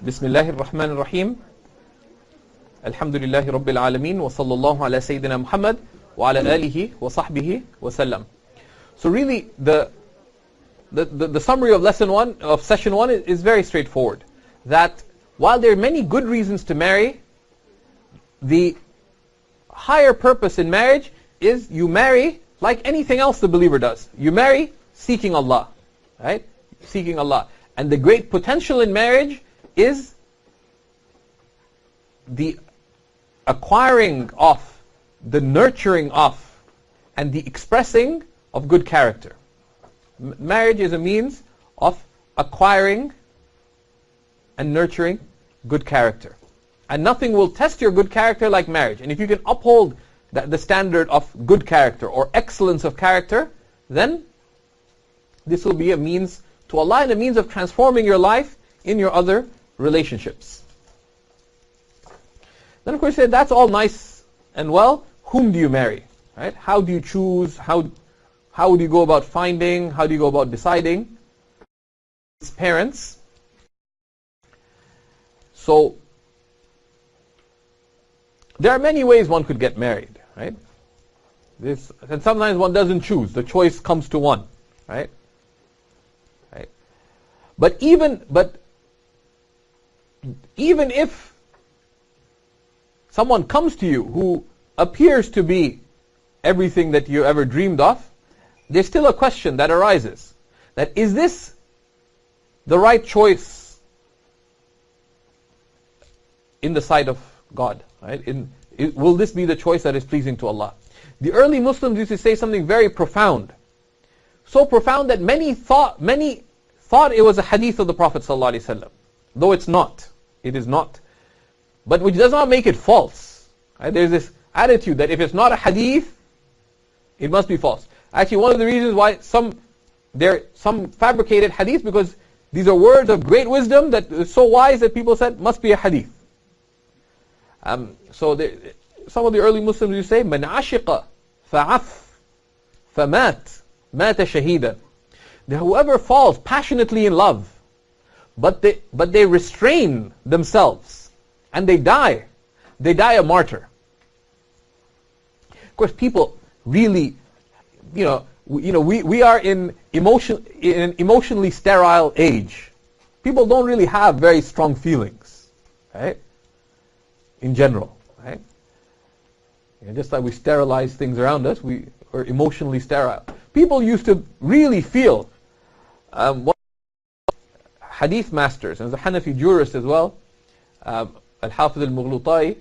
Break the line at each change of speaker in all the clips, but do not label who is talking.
بسم الله الرحمن الرحيم الحمد لله رب العالمين وصلى الله على سيدنا محمد وعلى آله وصحبه وسلم. So really the summary of lesson 1 of session 1 is very straightforward, that while there are many good reasons to marry, the higher purpose in marriage is you marry like anything else the believer does. You marry seeking Allah, right? Seeking Allah. And the great potential in marriage is the acquiring of, the nurturing of, and the expressing of good character. Marriage is a means of acquiring and nurturing good character. And nothing will test your good character like marriage. And if you can uphold the standard of good character or excellence of character, then this will be a means to Allah and a means of transforming your life in your other relationships. Then of course you say, that's all nice and well. Whom do you marry? Right? How do you choose? How do you go about finding? How do you go about deciding? It's parents. So there are many ways one could get married, right? And sometimes one doesn't choose. The choice comes to one, right? Right? But even if someone comes to you who appears to be everything that you ever dreamed of, there's still a question that arises. That is this the right choice in the sight of God? Right? Will this be the choice that is pleasing to Allah? The early Muslims used to say something very profound. So profound that many thought it was a hadith of the Prophet ﷺ. Though it's not. It is not. But which does not make it false. Right? There's this attitude that if it's not a hadith, it must be false. Actually, one of the reasons why there are some fabricated hadith, because these are words of great wisdom that are so wise that people said must be a hadith. So some of the early Muslims used to say, "Man ashiqa fa'af famat mata shahidan." Whoever falls passionately in love, but they restrain themselves and they die a martyr. Of course, people really, we are in an emotionally sterile age. People don't really have very strong feelings, right? In general, right? Just like we sterilize things around us, we are emotionally sterile. People used to really feel. Hadith masters, and as a Hanafi jurist as well, Al-Hafiz al-Mughlutai,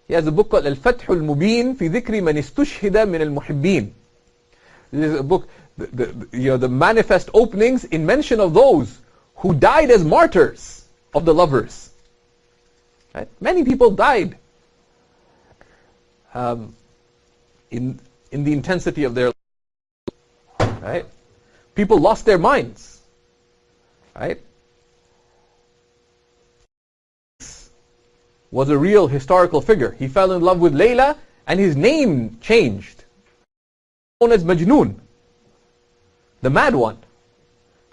he has a book called Al-Fath al-Mubin fi dhikri man istushhida min al-muhibbin. This is a book, the manifest openings in mention of those who died as martyrs of the lovers. Right? Many people died in the intensity of their life. Right? People lost their minds. Right? Was a real historical figure. He fell in love with Layla and his name changed. Known as Majnoon, the mad one.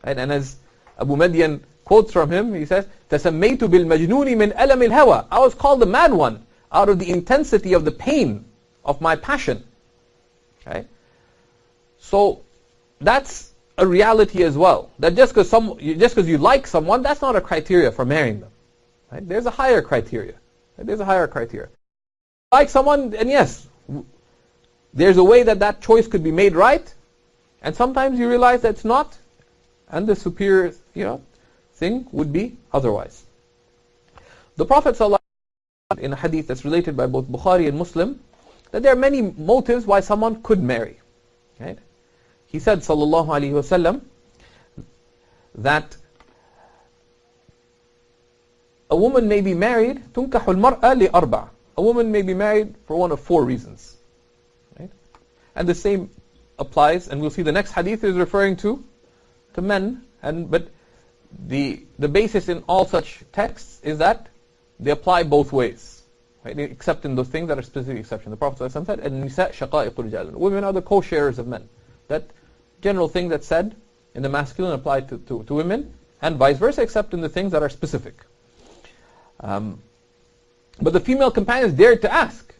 Right? And as Abu Madian quotes from him, he says, تَسَمَّيْتُ بِالْمَجْنُونِ مِنْ أَلَمِ الْهَوَى. I was called the mad one out of the intensity of the pain of my passion. Right? So that's a reality as well. That just because you like someone, that's not a criteria for marrying them. Right? There's a higher criteria. Right? There's a higher criteria. Like someone, and yes, there's a way that choice could be made right, and sometimes you realize that's not, and the superior, thing would be otherwise. The Prophet ﷺ, in a hadith that's related by both Bukhari and Muslim, that there are many motives why someone could marry. Right? He said, sallallahu alaihi wasallam, that a woman may be married, تُنْكَحُ الْمَرْأَ لِأَرْبَعٍ. A woman may be married for one of 4 reasons. Right? And the same applies, and we'll see the next hadith is referring to men, but the basis in all such texts is that they apply both ways. Right? Except in those things that are specific exceptions. The Prophet ﷺ said, النِّسَاء شَقَائِقُ الرِّجَالِ. Women are the co-sharers of men. That general thing that's said in the masculine applied to women, and vice versa, except in the things that are specific. But the female companions dared to ask.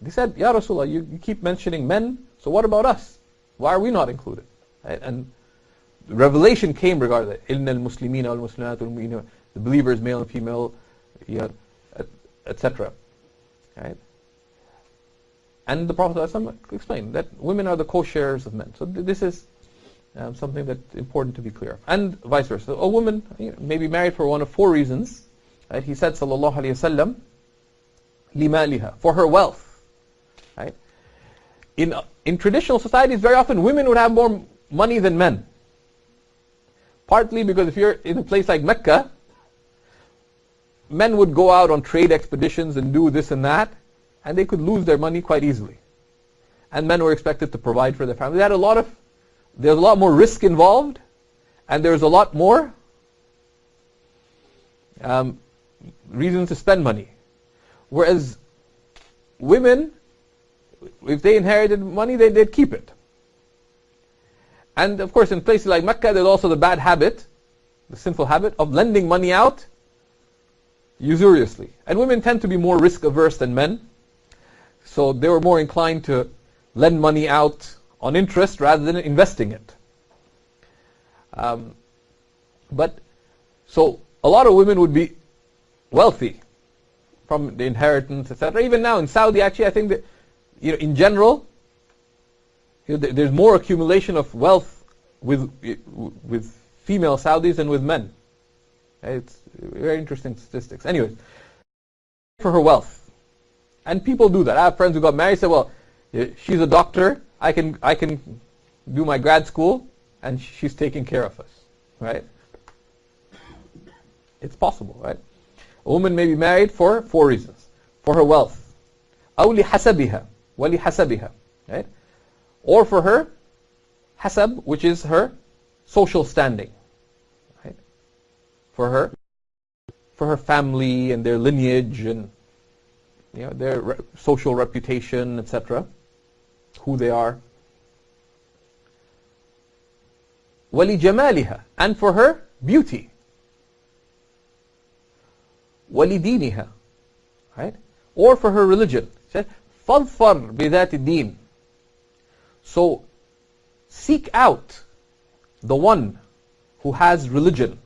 They said, Ya Rasulullah, you keep mentioning men, so what about us? Why are we not included? Right? And the revelation came regarding that. إِنَّ الْمُسْلِمِينَ وَالْمُسْلِمَاتُ وَالْمُؤْمِنِينَ, the believers, male and female, etc. Right? And the Prophet ﷺ explained that women are the co-sharers of men. So this is something that's important to be clear of. And vice versa. A woman may be married for one of four reasons. Right? He said, sallallahu alayhi wa sallam, لِمَالِهَا, for her wealth. Right? In traditional societies, very often women would have more money than men. Partly because if you're in a place like Mecca, men would go out on trade expeditions and do this and that, and they could lose their money quite easily. And men were expected to provide for their family. There's a lot more risk involved, and there's a lot more reasons to spend money. Whereas women, if they inherited money, they'd keep it. And of course, in places like Mecca, there's also the bad habit, the sinful habit of lending money out usuriously. And women tend to be more risk averse than men. So they were more inclined to lend money out on interest rather than investing it. So a lot of women would be wealthy from the inheritance, etc. Even now in Saudi, actually, I think that in general, there's more accumulation of wealth with female Saudis than with men. It's very interesting statistics. Anyways, for her wealth. And people do that. I have friends who got married, said, well, she's a doctor, I can do my grad school, and she's taking care of us. Right? It's possible, right? A woman may be married for four reasons. For her wealth. أو لحسبها ولحسبها. Right? Or for her hasab, which is her social standing. Right? For her family and their lineage and their social reputation, etc. Who they are. وَلِجَمَالِهَا, and for her beauty. وَلِدِينِهَا, right? Or for her religion. فَاظْفَرْ بِذَاتِ الدِّينِ. So seek out the one who has religion.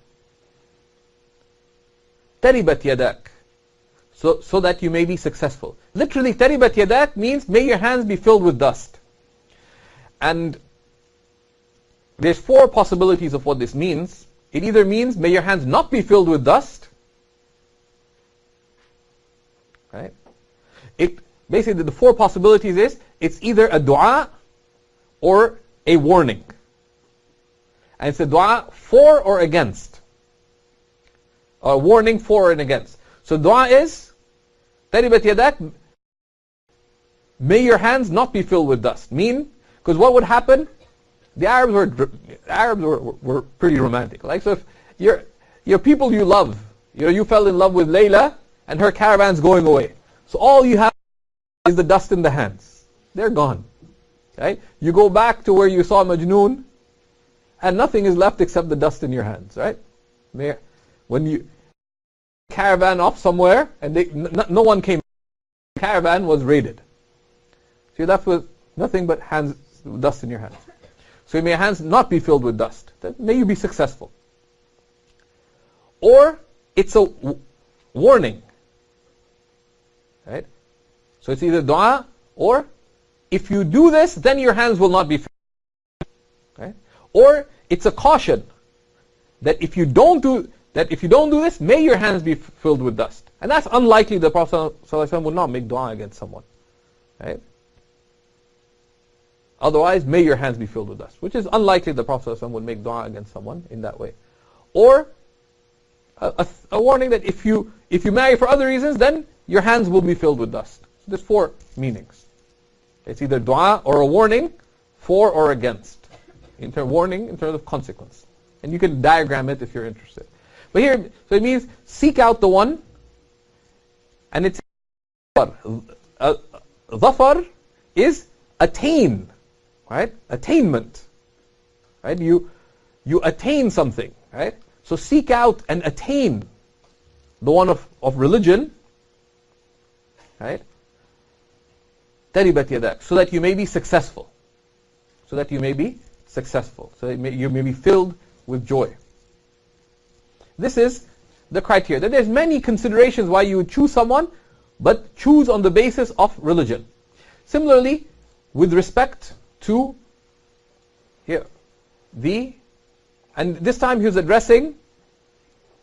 تَرِبَتْ يَدَاكَ, so that you may be successful. Literally, تَرِبَتْ يَدَاكَ means may your hands be filled with dust. And there's four possibilities of what this means. It either means may your hands not be filled with dust. Right? Basically, the four possibilities is it's either a dua or a warning. And it's a dua for or against. Or a warning for and against. So dua is تَرِبَتْ يَدَاكَ, may your hands not be filled with dust. Because what would happen? The Arabs were pretty romantic. Like, so if your people you love, you fell in love with Layla and her caravan's going away. So all you have is the dust in the hands. They're gone. Right? You go back to where you saw Majnoon and nothing is left except the dust in your hands. Right? When you caravan off somewhere and no one came, the caravan was raided. So you're left with nothing but dust in your hands. So may your hands not be filled with dust. May you be successful. Or it's a warning. Right? So it's either dua or if you do this, then your hands will not be filled. Right? Or it's a caution that if you don't do this, may your hands be filled with dust. And that's unlikely the Prophet ﷺ would not make dua against someone. Right? Otherwise, may your hands be filled with dust. Which is unlikely the Prophet ﷺ would make dua against someone in that way. Or a warning that if you marry for other reasons, then your hands will be filled with dust. So there's four meanings. It's either dua or a warning, for or against. Warning in terms of consequence. And you can diagram it if you're interested. But here, so it means seek out the one, and it's dhafar is attain. Right? Attainment. Right? You attain something. Right? So seek out and attain the one of religion, right? تَرِبَتْ يَدَاكَ, so that you may be successful. So that you may be successful. So that you may be filled with joy. This is the criteria. That there's many considerations why you would choose someone, but choose on the basis of religion. Similarly, with respect to here, and this time he was addressing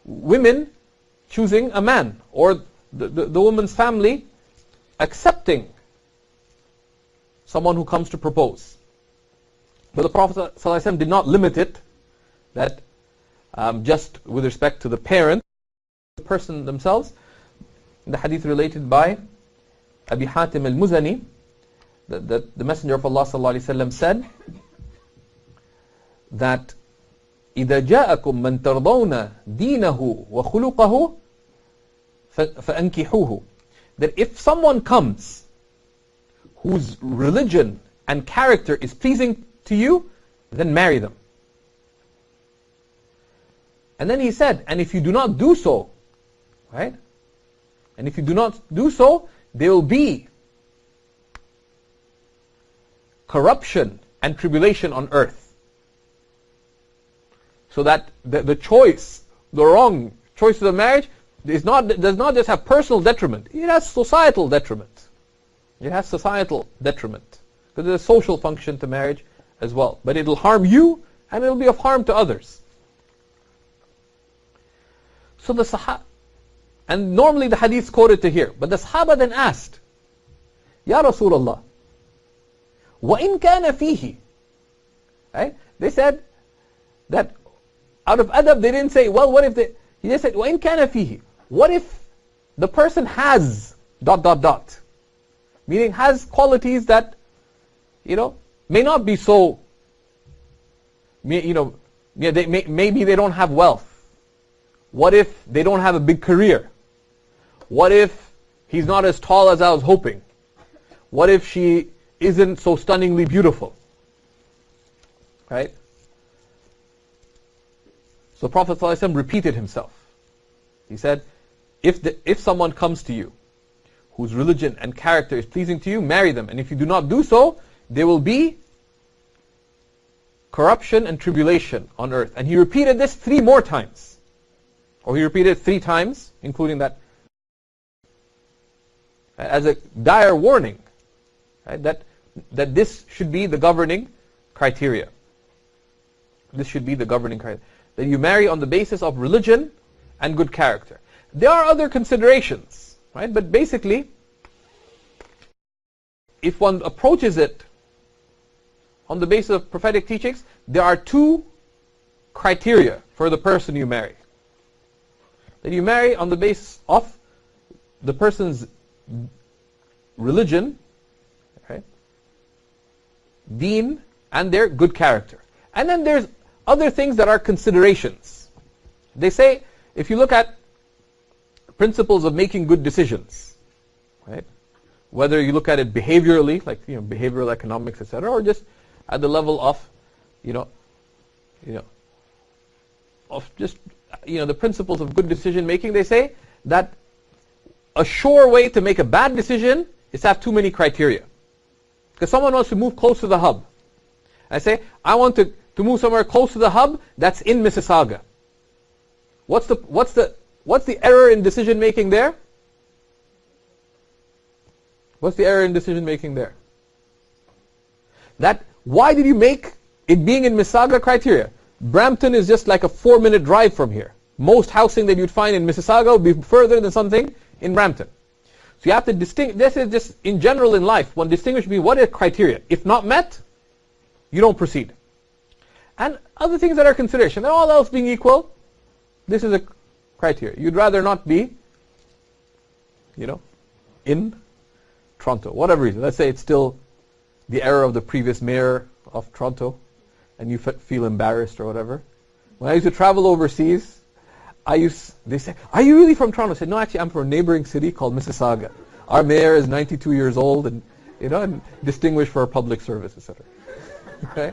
women choosing a man, or the woman's family accepting someone who comes to propose. But the Prophet ﷺ did not limit it, that just with respect to the parent, the person themselves. The hadith related by Abi Hatim al-Muzani, that the Messenger of Allah ﷺ said that إِذَا جَاءَكُم مَّن تَرْضَوْنَ دِينَهُ وَخُلُقَهُ فَأَنْكِحُوهُ, that if someone comes whose religion and character is pleasing to you, then marry them. And then he said, and if you do not do so, right? And if you do not do so, there will be corruption and tribulation on earth. So that the choice, the wrong choice of the marriage, does not just have personal detriment, it has societal detriment. It has societal detriment. Because there's a social function to marriage as well. But it'll harm you, and it'll be of harm to others. So the Sahaba, and normally the hadith quoted to here, but the Sahaba then asked, Ya Rasulullah, وَإِن كَانَ فِيهِ, right? They said that out of adab they didn't say, well, what if they, he just said, وَإِن كَانَ فِيهِ, what if the person has ... meaning has qualities that, may not be so, maybe they don't have wealth. What if they don't have a big career? What if he's not as tall as I was hoping? What if she isn't so stunningly beautiful? Right? So Prophet ﷺ repeated himself. He said, if someone comes to you whose religion and character is pleasing to you, marry them. And if you do not do so, there will be corruption and tribulation on earth. And he repeated this 3 more times. Or he repeated it 3 times, including that, as a dire warning, right? That this should be the governing criteria. This should be the governing criteria. That you marry on the basis of religion and good character. There are other considerations, right? But basically, if one approaches it on the basis of prophetic teachings, there are 2 criteria for the person you marry. That you marry on the basis of the person's religion, right? Deen, and their good character. And then there's other things that are considerations. They say, if you look at principles of making good decisions, right? Whether you look at it behaviorally, like behavioral economics, etc., or just at the level of, of just the principles of good decision making, they say that a sure way to make a bad decision is to have too many criteria. Because someone wants to move close to the hub. I say, I want to move somewhere close to the hub that's in Mississauga. What's the error in decision making there? What's the error in decision making there? Why did you make it being in Mississauga criteria? Brampton is just like a 4-minute drive from here. Most housing that you'd find in Mississauga would be further than something in Brampton. So you have to distinguish. This is just in general in life. One distinguish between what is criteria. If not met, you don't proceed. And other things that are consideration. And all else being equal, this is a criteria. You'd rather not be, in Toronto. Whatever reason. Let's say it's still the era of the previous mayor of Toronto, and you feel embarrassed or whatever. When I used to travel overseas, they say, are you really from Toronto? I said, no, actually I'm from a neighboring city called Mississauga. Our mayor is 92 years old and, and distinguished for public service, etc. Okay?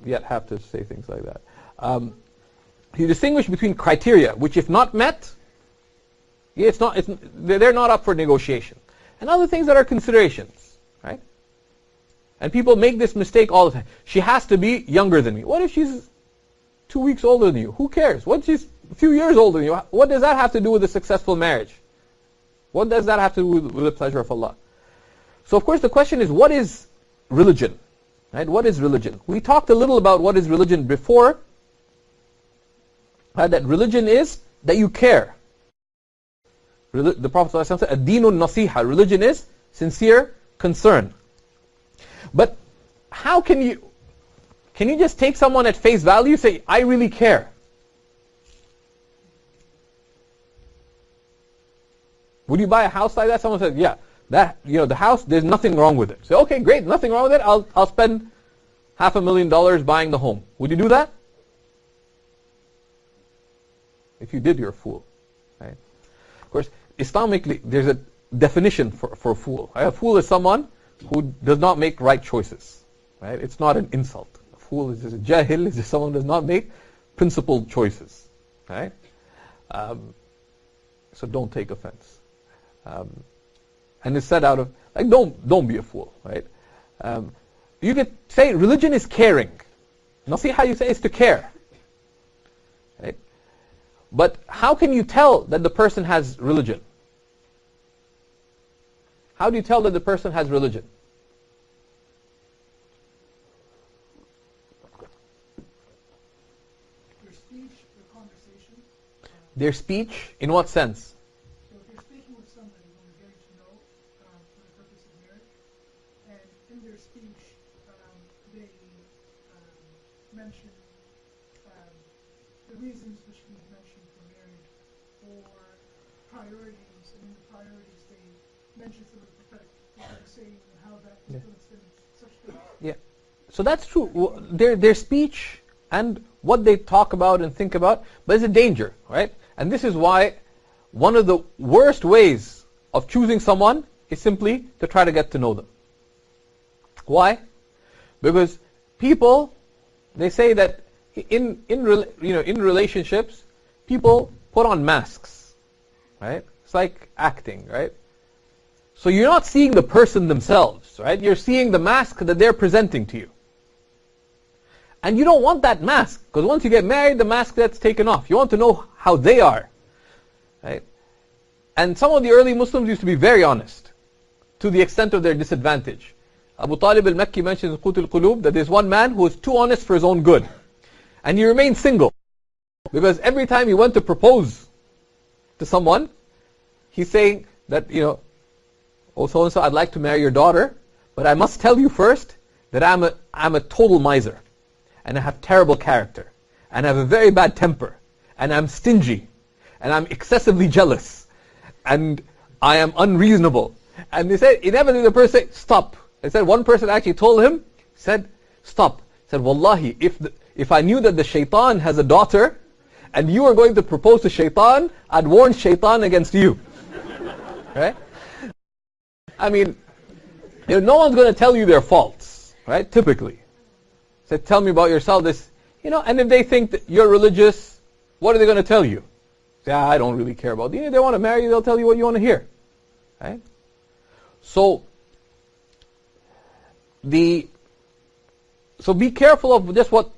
Yet have to say things like that. you distinguish between criteria, which if not met, they're not up for negotiation, and other things that are considerations, right? And people make this mistake all the time. She has to be younger than me. What if she's 2 weeks older than you? Who cares? What if she's a few years older than you? What does that have to do with a successful marriage? What does that have to do with the pleasure of Allah? So of course the question is, what is religion? Right? What is religion? We talked a little about what is religion before. That religion is that you care. The Prophet ﷺ said, "Ad-deenun nasiha." Religion is sincere concern. But how can you just take someone at face value, say, I really care? Would you buy a house like that? Someone says, yeah, the house, there's nothing wrong with it. Say, okay, great, nothing wrong with it. I'll spend $500,000 buying the home. Would you do that? If you did, you're a fool. Right? Of course, Islamically, there's a definition for a fool. Right? A fool is someone who does not make right choices. Right? It's not an insult. A fool is just a jahil, is just someone who does not make principled choices. Right? So don't take offense. And it's said out of, like, don't be a fool. Right? You could say religion is caring. Nasiha, you say, is to care. Right? But how can you tell that the person has religion? How do you tell that the person has religion?
Their speech, their conversation.
Their speech, in what sense?
So if you're speaking with somebody who you're getting to know for the purpose of marriage, and in their speech they mention the reasons which we've mentioned for marriage, or priorities, and in the priorities they mention some of the prophetic saying and how that influenced them, such things.
Yeah. So that's true. Their speech and what they talk about and think about, but it's a danger, right? And this is why one of the worst ways of choosing someone is simply to try to get to know them. Why? Because people, they say that in relationships, people put on masks, right? It's like acting, right? So you're not seeing the person themselves, right? You're seeing the mask that they're presenting to you. And you don't want that mask, because once you get married, the mask gets taken off. You want to know how they are, right? And some of the early Muslims used to be very honest, to the extent of their disadvantage. Abu Talib al-Makki mentions in Qut al-Qulub that there's one man who was too honest for his own good. And he remained single. Because every time he went to propose to someone, he's saying that, oh, so-and-so, I'd like to marry your daughter, but I must tell you first that I'm a total miser. And I have terrible character. And I have a very bad temper. And I'm stingy. And I'm excessively jealous. And I am unreasonable. And they said, inevitably the person said, stop. They said one person actually told him, said, stop. Said, Wallahi, if I knew that the shaitan has a daughter, and you were going to propose to shaitan, I'd warn shaitan against you. Right? I mean, no one's going to tell you their faults, right? Typically. Say, tell me about yourself. And if they think that you're religious, what are they going to tell you? Say, I don't really care about you. If they want to marry you, they'll tell you what you want to hear. Right? So be careful of just what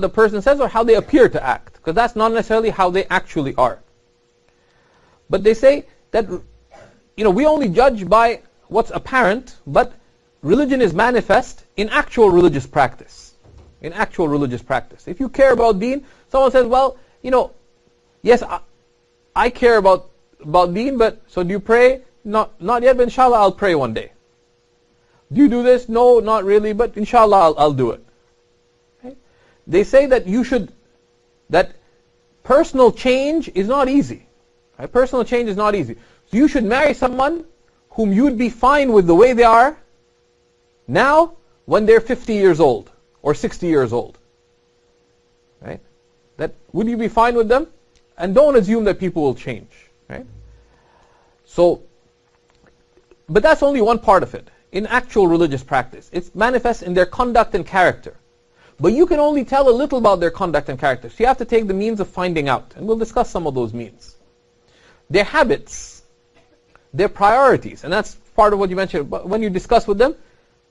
the person says or how they appear to act, because that's not necessarily how they actually are. But they say that we only judge by what's apparent, but religion is manifest in actual religious practice. In actual religious practice. If you care about deen, someone says, well, yes, I care about deen, but so do you pray? Not yet, but inshallah I'll pray one day. Do you do this? No, not really, but inshallah I'll do it. Okay? They say that that personal change is not easy. Right? Personal change is not easy. So you should marry someone whom you'd be fine with the way they are now when they're 50 years old or 60 years old. Right? Would you be fine with them? And don't assume that people will change. Right? So, but that's only one part of it. In actual religious practice, it's manifest in their conduct and character. But you can only tell a little about their conduct and character. So you have to take the means of finding out. And we'll discuss some of those means. Their habits, their priorities, and that's part of what you mentioned. When you discuss with them,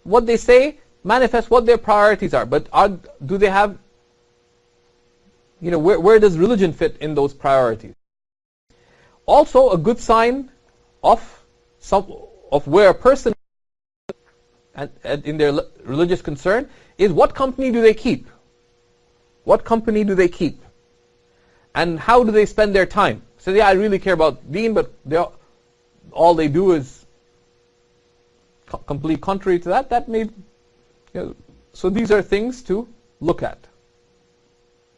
what they say manifests what their priorities are. But do they have, where does religion fit in those priorities? Also, a good sign of where a person in their religious concern is what company do they keep? What company do they keep? And how do they spend their time? So yeah, I really care about deen, but all they do is complete contrary to that. That made, so these are things to look at,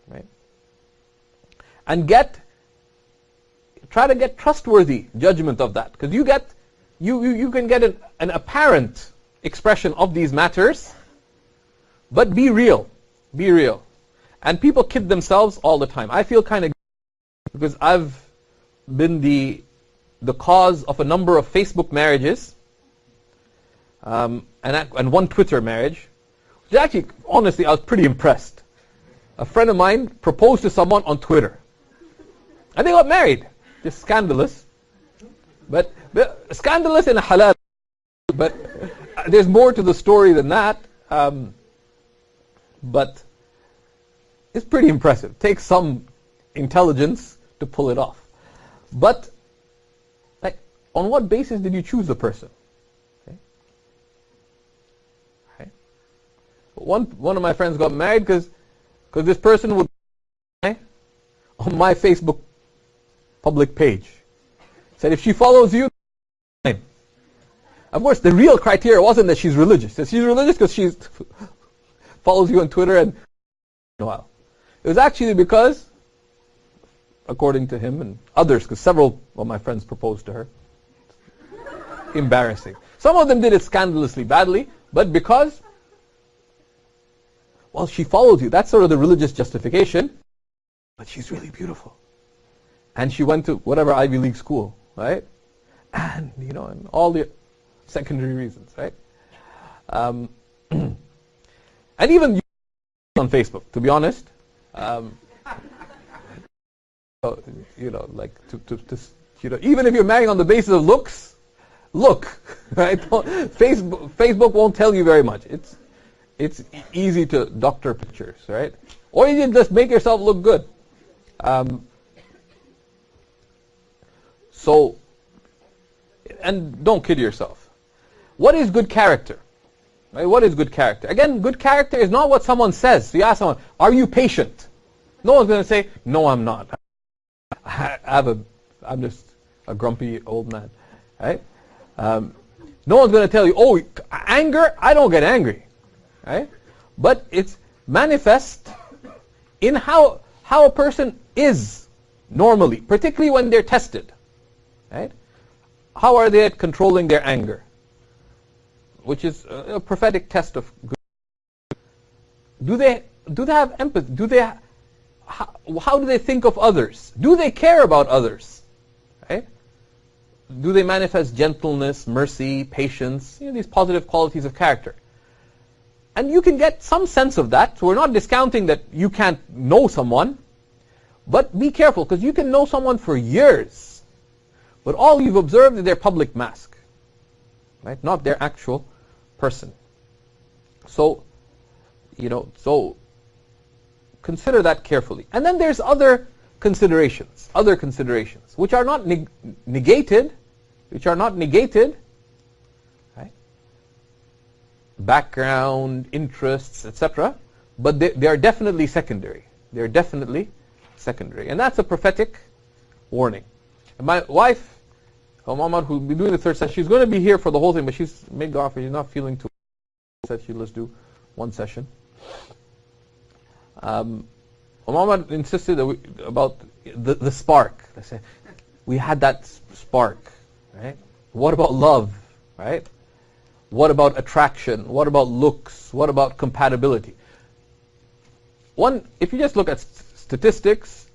right? And try to get trustworthy judgment of that, because you can get an apparent expression of these matters, but be real, and people kid themselves all the time. I feel kind of because I've been the cause of a number of Facebook marriages, and one Twitter marriage, which actually, honestly, I was pretty impressed. A friend of mine proposed to someone on Twitter, and they got married. Just scandalous, but scandalous in a halal. But there's more to the story than that. But it's pretty impressive. It takes some intelligence to pull it off. But on what basis did you choose the person? Okay. One of my friends got married because this person would on my Facebook public page said if she follows you, fine. Of course, the real criteria wasn't that she's religious. That she's religious because she follows you on Twitter and well, it was actually because, according to him and others, because several of my friends proposed to her. Embarrassing. Some of them did it scandalously badly, but because, well, she follows you. That's sort of the religious justification. But she's really beautiful. And she went to whatever Ivy League school, right? And, and all the secondary reasons, right? And even on Facebook, to be honest. Even if you're marrying on the basis of looks, look, right? Facebook won't tell you very much. It's easy to doctor pictures, right? Or you just make yourself look good. And don't kid yourself. What is good character? Right? What is good character? Again, good character is not what someone says. So you ask someone, are you patient? No one's going to say, no, I'm not. I'm just a grumpy old man, right? No one's going to tell you, oh, anger, I don't get angry, right? But it's manifest in how a person is normally, particularly when they're tested, right? How are they at controlling their anger? Which is a prophetic test of good. Do they have empathy? How do they think of others? Do they care about others? Right? Do they manifest gentleness, mercy, patience? These positive qualities of character. And you can get some sense of that. So we're not discounting that you can't know someone, but be careful because you can know someone for years, but all you've observed is their public mask, right? Not their actual person. So, consider that carefully. And then there's other considerations, which are not negated, right? Background, interests, etc. But they are definitely secondary. They're definitely secondary. And that's a prophetic warning. And my wife, Muhammad, who'll be doing the third session, she's going to be here for the whole thing, but she's made the offer. She's not feeling too well. She said let's do one session. Muhammad insisted about the spark. They said, we had that spark, right? What about love, right? What about attraction? What about looks? What about compatibility? If you just look at statistics,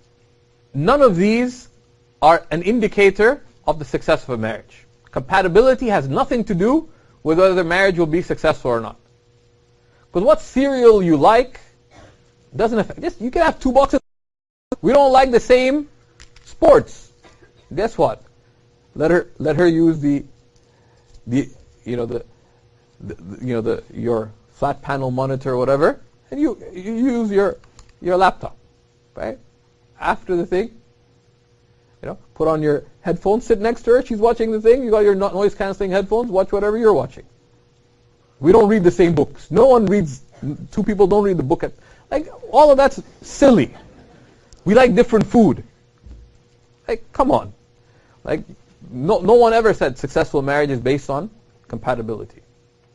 none of these are an indicator of the success of a marriage. Compatibility has nothing to do with whether the marriage will be successful or not. Because what cereal you like Doesn't affect. Just you can have 2 boxes. We don't like the same sports. Guess what? Let her use your flat panel monitor or whatever, and you use your laptop, right? After the thing, put on your headphones, sit next to her, she's watching the thing, you got your noise cancelling headphones, watch whatever you're watching. We don't read the same books. No one reads, 2 people don't read the book. All of that's silly. We like different food. Come on. No one ever said successful marriage is based on compatibility.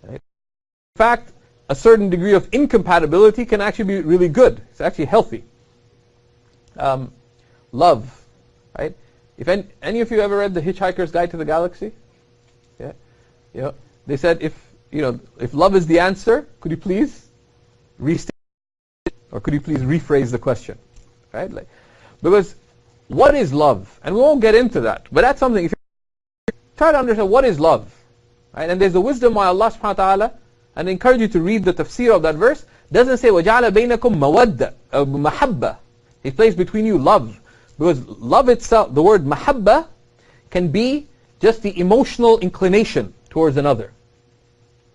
Right? In fact, a certain degree of incompatibility can actually be really good. It's actually healthy. Love, right? If any of you ever read The Hitchhiker's Guide to the Galaxy? Yeah. They said if love is the answer, could you please restate it, or could you please rephrase the question? Right? Because what is love? And we won't get into that, but that's something. If you try to understand what is love, right? And there's a wisdom by Allah subhanahu wa ta'ala, and I encourage you to read the tafsir of that verse. Doesn't say وَجَعَلَ بَيْنَكُمْ مَوَدَّةً مَحَبَّةً. He placed between you love. Because love itself, the word mahabba, can be just the emotional inclination towards another.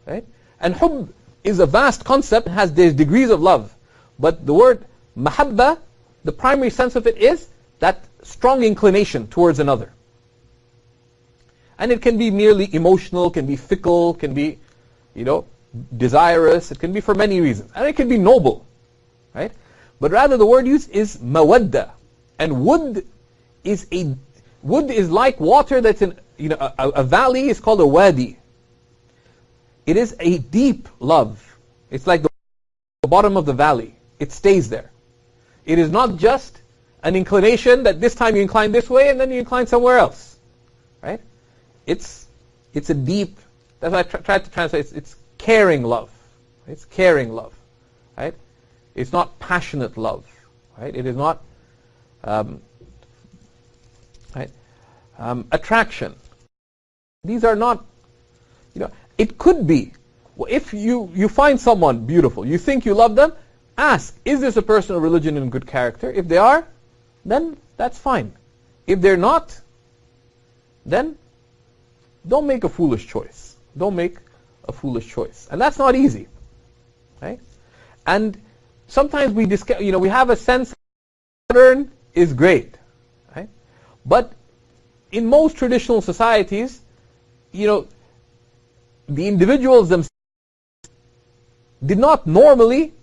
Right? And hubb is a vast concept, there's degrees of love. But the word mahabba, the primary sense of it is that strong inclination towards another. And it can be merely emotional, can be fickle, can be, desirous, it can be for many reasons. And it can be noble. Right? But rather the word used is mawadda. And wood is like water that's in a valley is called a wadi. It is a deep love. It's like the bottom of the valley. It stays there. It is not just an inclination that this time you incline this way and then you incline somewhere else. Right? It's a deep, that's why I tried to translate, it's caring love. It's caring love. Right? It's not passionate love. Right? It is not attraction. These are not, it could be. If you find someone beautiful, you think you love them, ask, is this a person of religion and good character? If they are, then that's fine. If they're not, then don't make a foolish choice. Don't make a foolish choice. And that's not easy. Right? And sometimes we have a sense that modern is great. Right? But in most traditional societies, the individuals themselves did not normally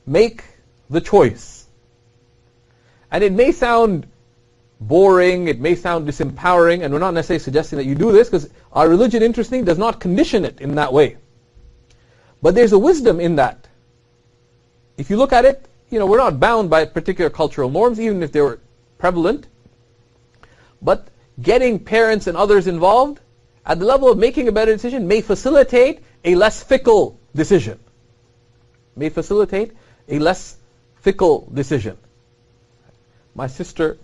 make the choice. And it may sound boring, it may sound disempowering, and we're not necessarily suggesting that you do this, because our religion, interestingly, does not condition it in that way. But there's a wisdom in that. If you look at it, we're not bound by particular cultural norms, even if they were prevalent. But getting parents and others involved at the level of making a better decision may facilitate a less fickle decision. My sister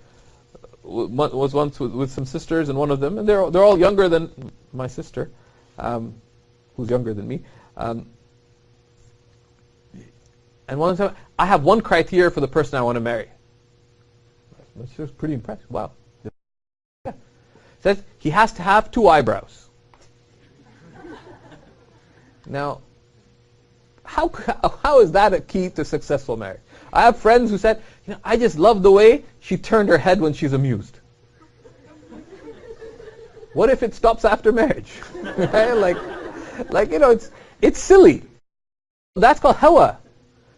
was once with some sisters, and one of them, and they're all younger than my sister, who's younger than me. And one of them, I have one criteria for the person I want to marry. She was pretty impressed. Wow. Yeah. Says he has to have 2 eyebrows. Now, how is that a key to successful marriage? I have friends who said, I just love the way she turned her head when she's amused. What if it stops after marriage? Right? It's silly. That's called hawa.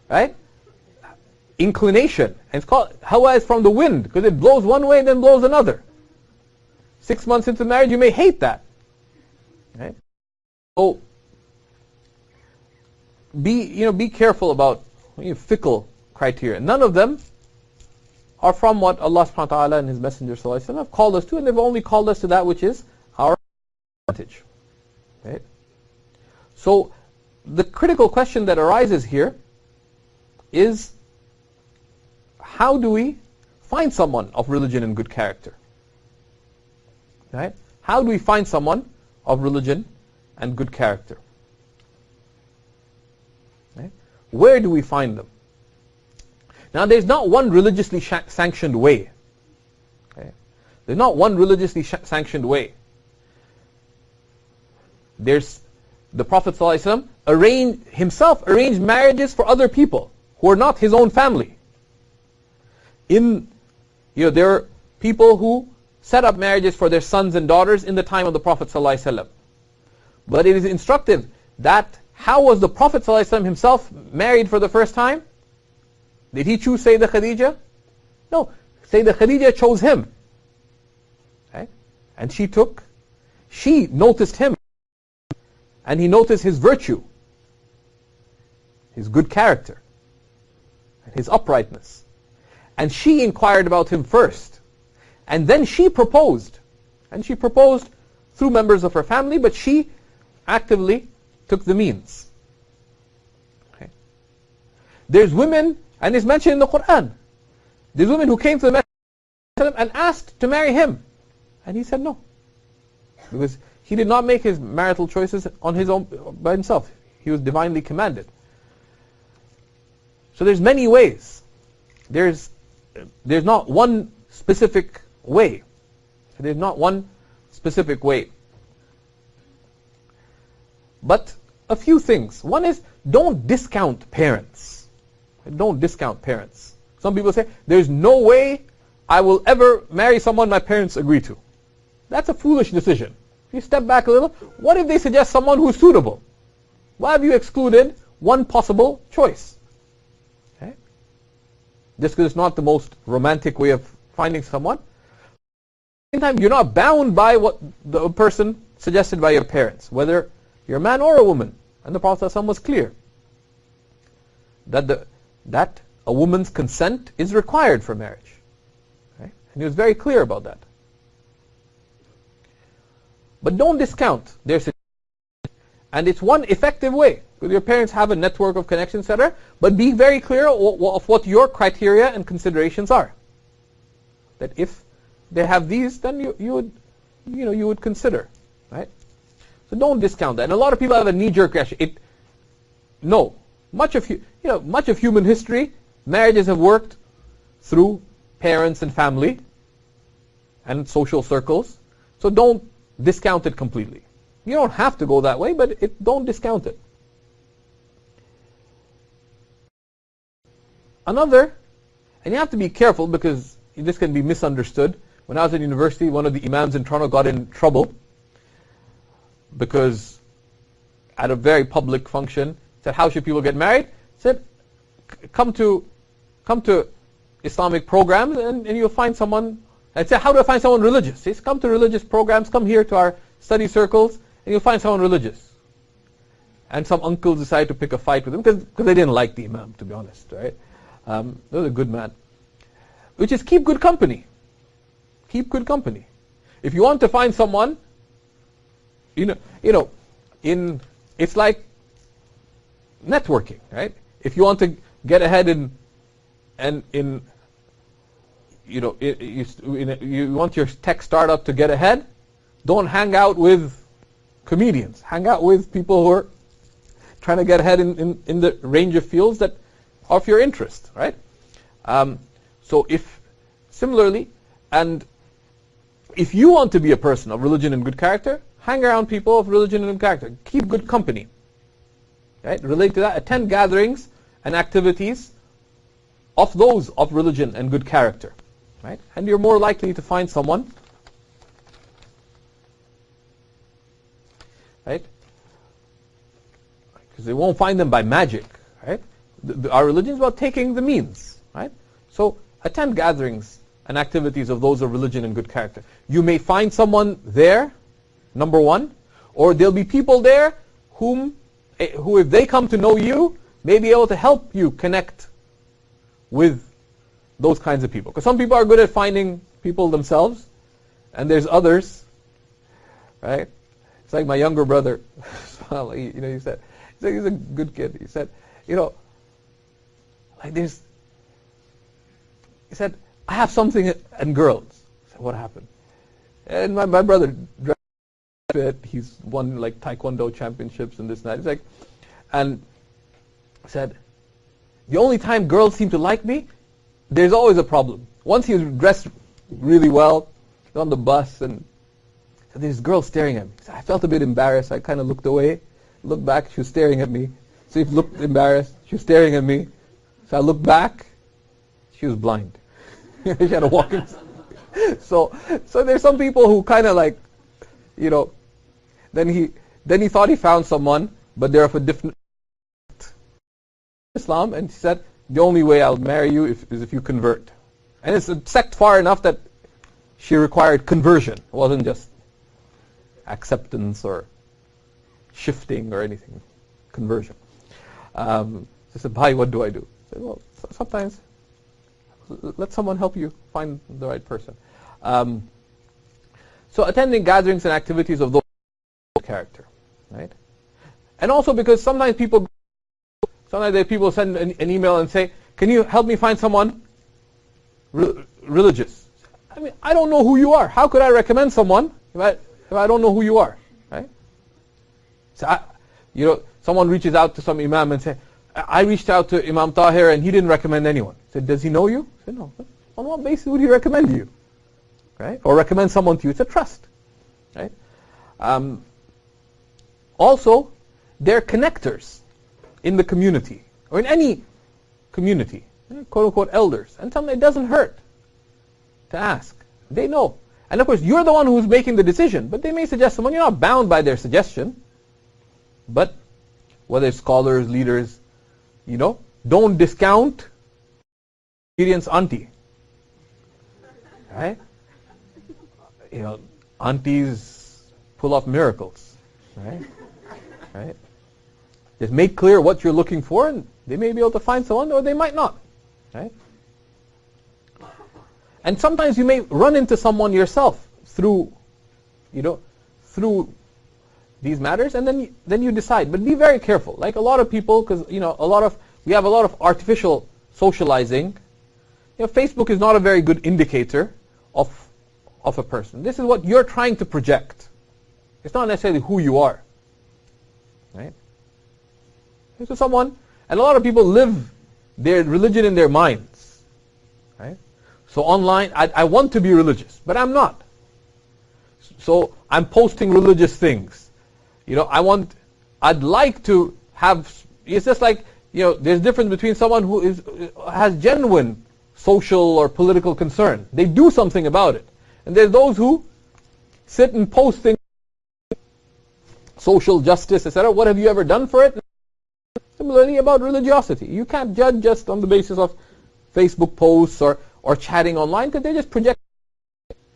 Right? Inclination. And it's called, hawa is from the wind, because it blows one way and then blows another. 6 months into marriage, you may hate that. Right? So, be careful about fickle criteria. None of them are from what Allah subhanahu wa ta'ala and His Messenger sallallahu alaihi wasallam have called us to, and they've only called us to that which is our advantage. Right? So, the critical question that arises here is, how do we find someone of religion and good character? Right? How do we find someone of religion and good character? Right? Where do we find them? Now there's not one religiously sanctioned way. Okay? There's not one religiously sanctioned way. There's the Prophet ﷺ himself arranged marriages for other people who are not his own family. There are people who set up marriages for their sons and daughters in the time of the Prophet ﷺ. But it is instructive that how was the Prophet ﷺ himself married for the first time? Did he choose Sayyidah Khadija? No, Sayyidah Khadija chose him. Okay? And she noticed him. And he noticed his virtue, his good character, and his uprightness. And she inquired about him first. And then she proposed. And she proposed through members of her family, but she actively took the means. Okay. There's women, and it's mentioned in the Quran, there's women who came to the Messenger and asked to marry him. And he said no. Because he did not make his marital choices on his own by himself. He was divinely commanded. So there's many ways. There's not one specific way. There's not one specific way. But a few things. One is, don't discount parents. Don't discount parents. Some people say, there's no way I will ever marry someone my parents agree to. That's a foolish decision. If you step back a little, what if they suggest someone who's suitable? Why have you excluded one possible choice? Okay? Just because it's not the most romantic way of finding someone. At the same time, you're not bound by what the person suggested by your parents, whether you're a man or a woman. And the Prophet ﷺ was clear that a woman's consent is required for marriage. Okay? And he was very clear about that. But don't discount their suggestion. And it's one effective way. Because your parents have a network of connections, etc. But be very clear of what your criteria and considerations are. That if they have these, then you would consider, right? So don't discount that. And a lot of people have a knee-jerk reaction. No, much of human history, marriages have worked through parents and family and social circles. So don't discount it completely. You don't have to go that way, but don't discount it. Another, and you have to be careful because this can be misunderstood. When I was at university, one of the imams in Toronto got in trouble because at a very public function, said, how should people get married? Said, come to Islamic programs and you'll find someone. I said, how do I find someone religious? He said, come to religious programs, come here to our study circles, and you'll find someone religious. And some uncles decided to pick a fight with him because they didn't like the imam, to be honest, right? They was a good man. Which is keep good company. Keep good company. If you want to find someone, it's like networking, right? If you want to get ahead you want your tech startup to get ahead, don't hang out with comedians. Hang out with people who are trying to get ahead in the range of fields that are of your interest, right? So similarly, and if you want to be a person of religion and good character, hang around people of religion and good character. Keep good company. Right? Relate to that. Attend gatherings and activities of those of religion and good character. Right? And you're more likely to find someone, right? Because they won't find them by magic, right? Our religion is about taking the means, right? So attend gatherings and activities of those of religion and good character. You may find someone there, number one, or there'll be people there who, if they come to know you, may be able to help you connect with those kinds of people. Because some people are good at finding people themselves, and there's others, right? It's like my younger brother. He said, he's a good kid. He said, like this. He said, I have something in girls. I said, what happened? And my brother, he's won like Taekwondo championships and this and that. He's like, and said, the only time girls seem to like me there's always a problem. Once he's dressed really well, he's on the bus, and there's this girl staring at me. So I felt a bit embarrassed. I kind of looked away, looked back. She was staring at me. So he looked embarrassed. She was staring at me. So I looked back. She was blind. She had a walking. So there's some people who kind of like, then he thought he found someone, but they're of a different Islam, and he said, the only way I'll marry you is if you convert. And it's a sect far enough that she required conversion. It wasn't just acceptance or shifting or anything. Conversion. She said, Bhai, what do I do? I said, well, sometimes let someone help you find the right person. So attending gatherings and activities of those character, right? And also because sometimes people send an email and say, can you help me find someone religious? I mean, I don't know who you are. How could I recommend someone if I don't know who you are, right? So someone reaches out to some imam and say, I reached out to Imam Tahir and he didn't recommend anyone. I said, does he know you? I said, no. On what basis would he recommend you? Right? Or recommend someone to you? It's a trust. Right? Also, they're connectors in the community, or in any community, quote unquote elders. And sometimes it doesn't hurt to ask. They know. And of course, you're the one who's making the decision, but they may suggest someone. You're not bound by their suggestion. But whether it's scholars, leaders, don't discount experienced auntie. Right? Aunties pull off miracles. Right? Right? Just make clear what you're looking for, and they may be able to find someone, or they might not. Right? And sometimes you may run into someone yourself through these matters, and then you decide. But be very careful. Like a lot of people, because we have a lot of artificial socializing. Facebook is not a very good indicator of a person. This is what you're trying to project. It's not necessarily who you are. Right? So someone, and a lot of people live their religion in their minds. Right? So online, I want to be religious, but I'm not. So I'm posting religious things. I'd like to have, it's just like, there's a difference between someone who has genuine social or political concern. They do something about it. And there's those who sit and post things, social justice, etc. What have you ever done for it? Similarly about religiosity. You can't judge just on the basis of Facebook posts or chatting online, because they just project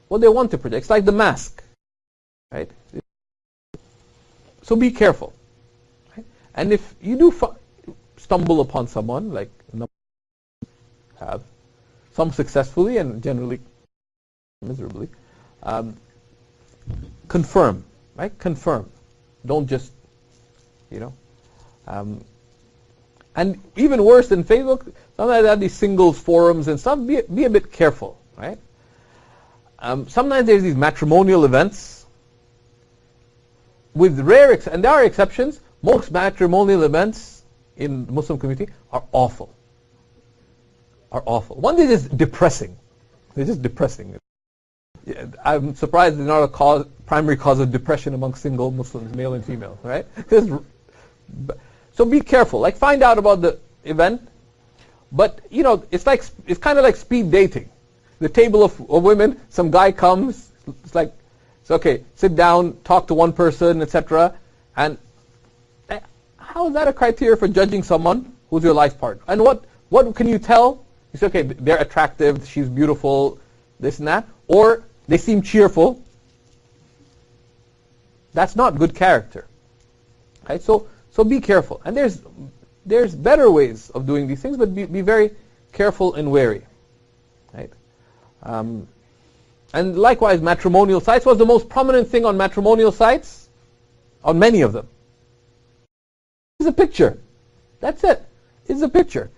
what they want to project. It's like the mask. Right? So be careful. Right? And if you do stumble upon someone, like have, some successfully and generally miserably, confirm. Right? Confirm. Don't just, and even worse than Facebook, sometimes they have these singles forums and stuff. Be a bit careful, right? Sometimes there's these matrimonial events. With and there are exceptions, most matrimonial events in the Muslim community are awful. One is just depressing. They're just depressing. I'm surprised they're not a primary cause of depression among single Muslims, male and female, right? So be careful. Like, find out about the event, but it's kind of like speed dating. The table of women, some guy comes, it's okay, sit down, talk to one person, etc. And how is that a criteria for judging someone who's your life partner? And what can you tell? You say, okay, they're attractive, she's beautiful, this and that, or they seem cheerful. That's not good character. Right? So be careful. And there's better ways of doing these things, but be very careful and wary. Right? And likewise, matrimonial sites. What's the most prominent thing on matrimonial sites? On many of them. It's a picture. That's it. It's a picture.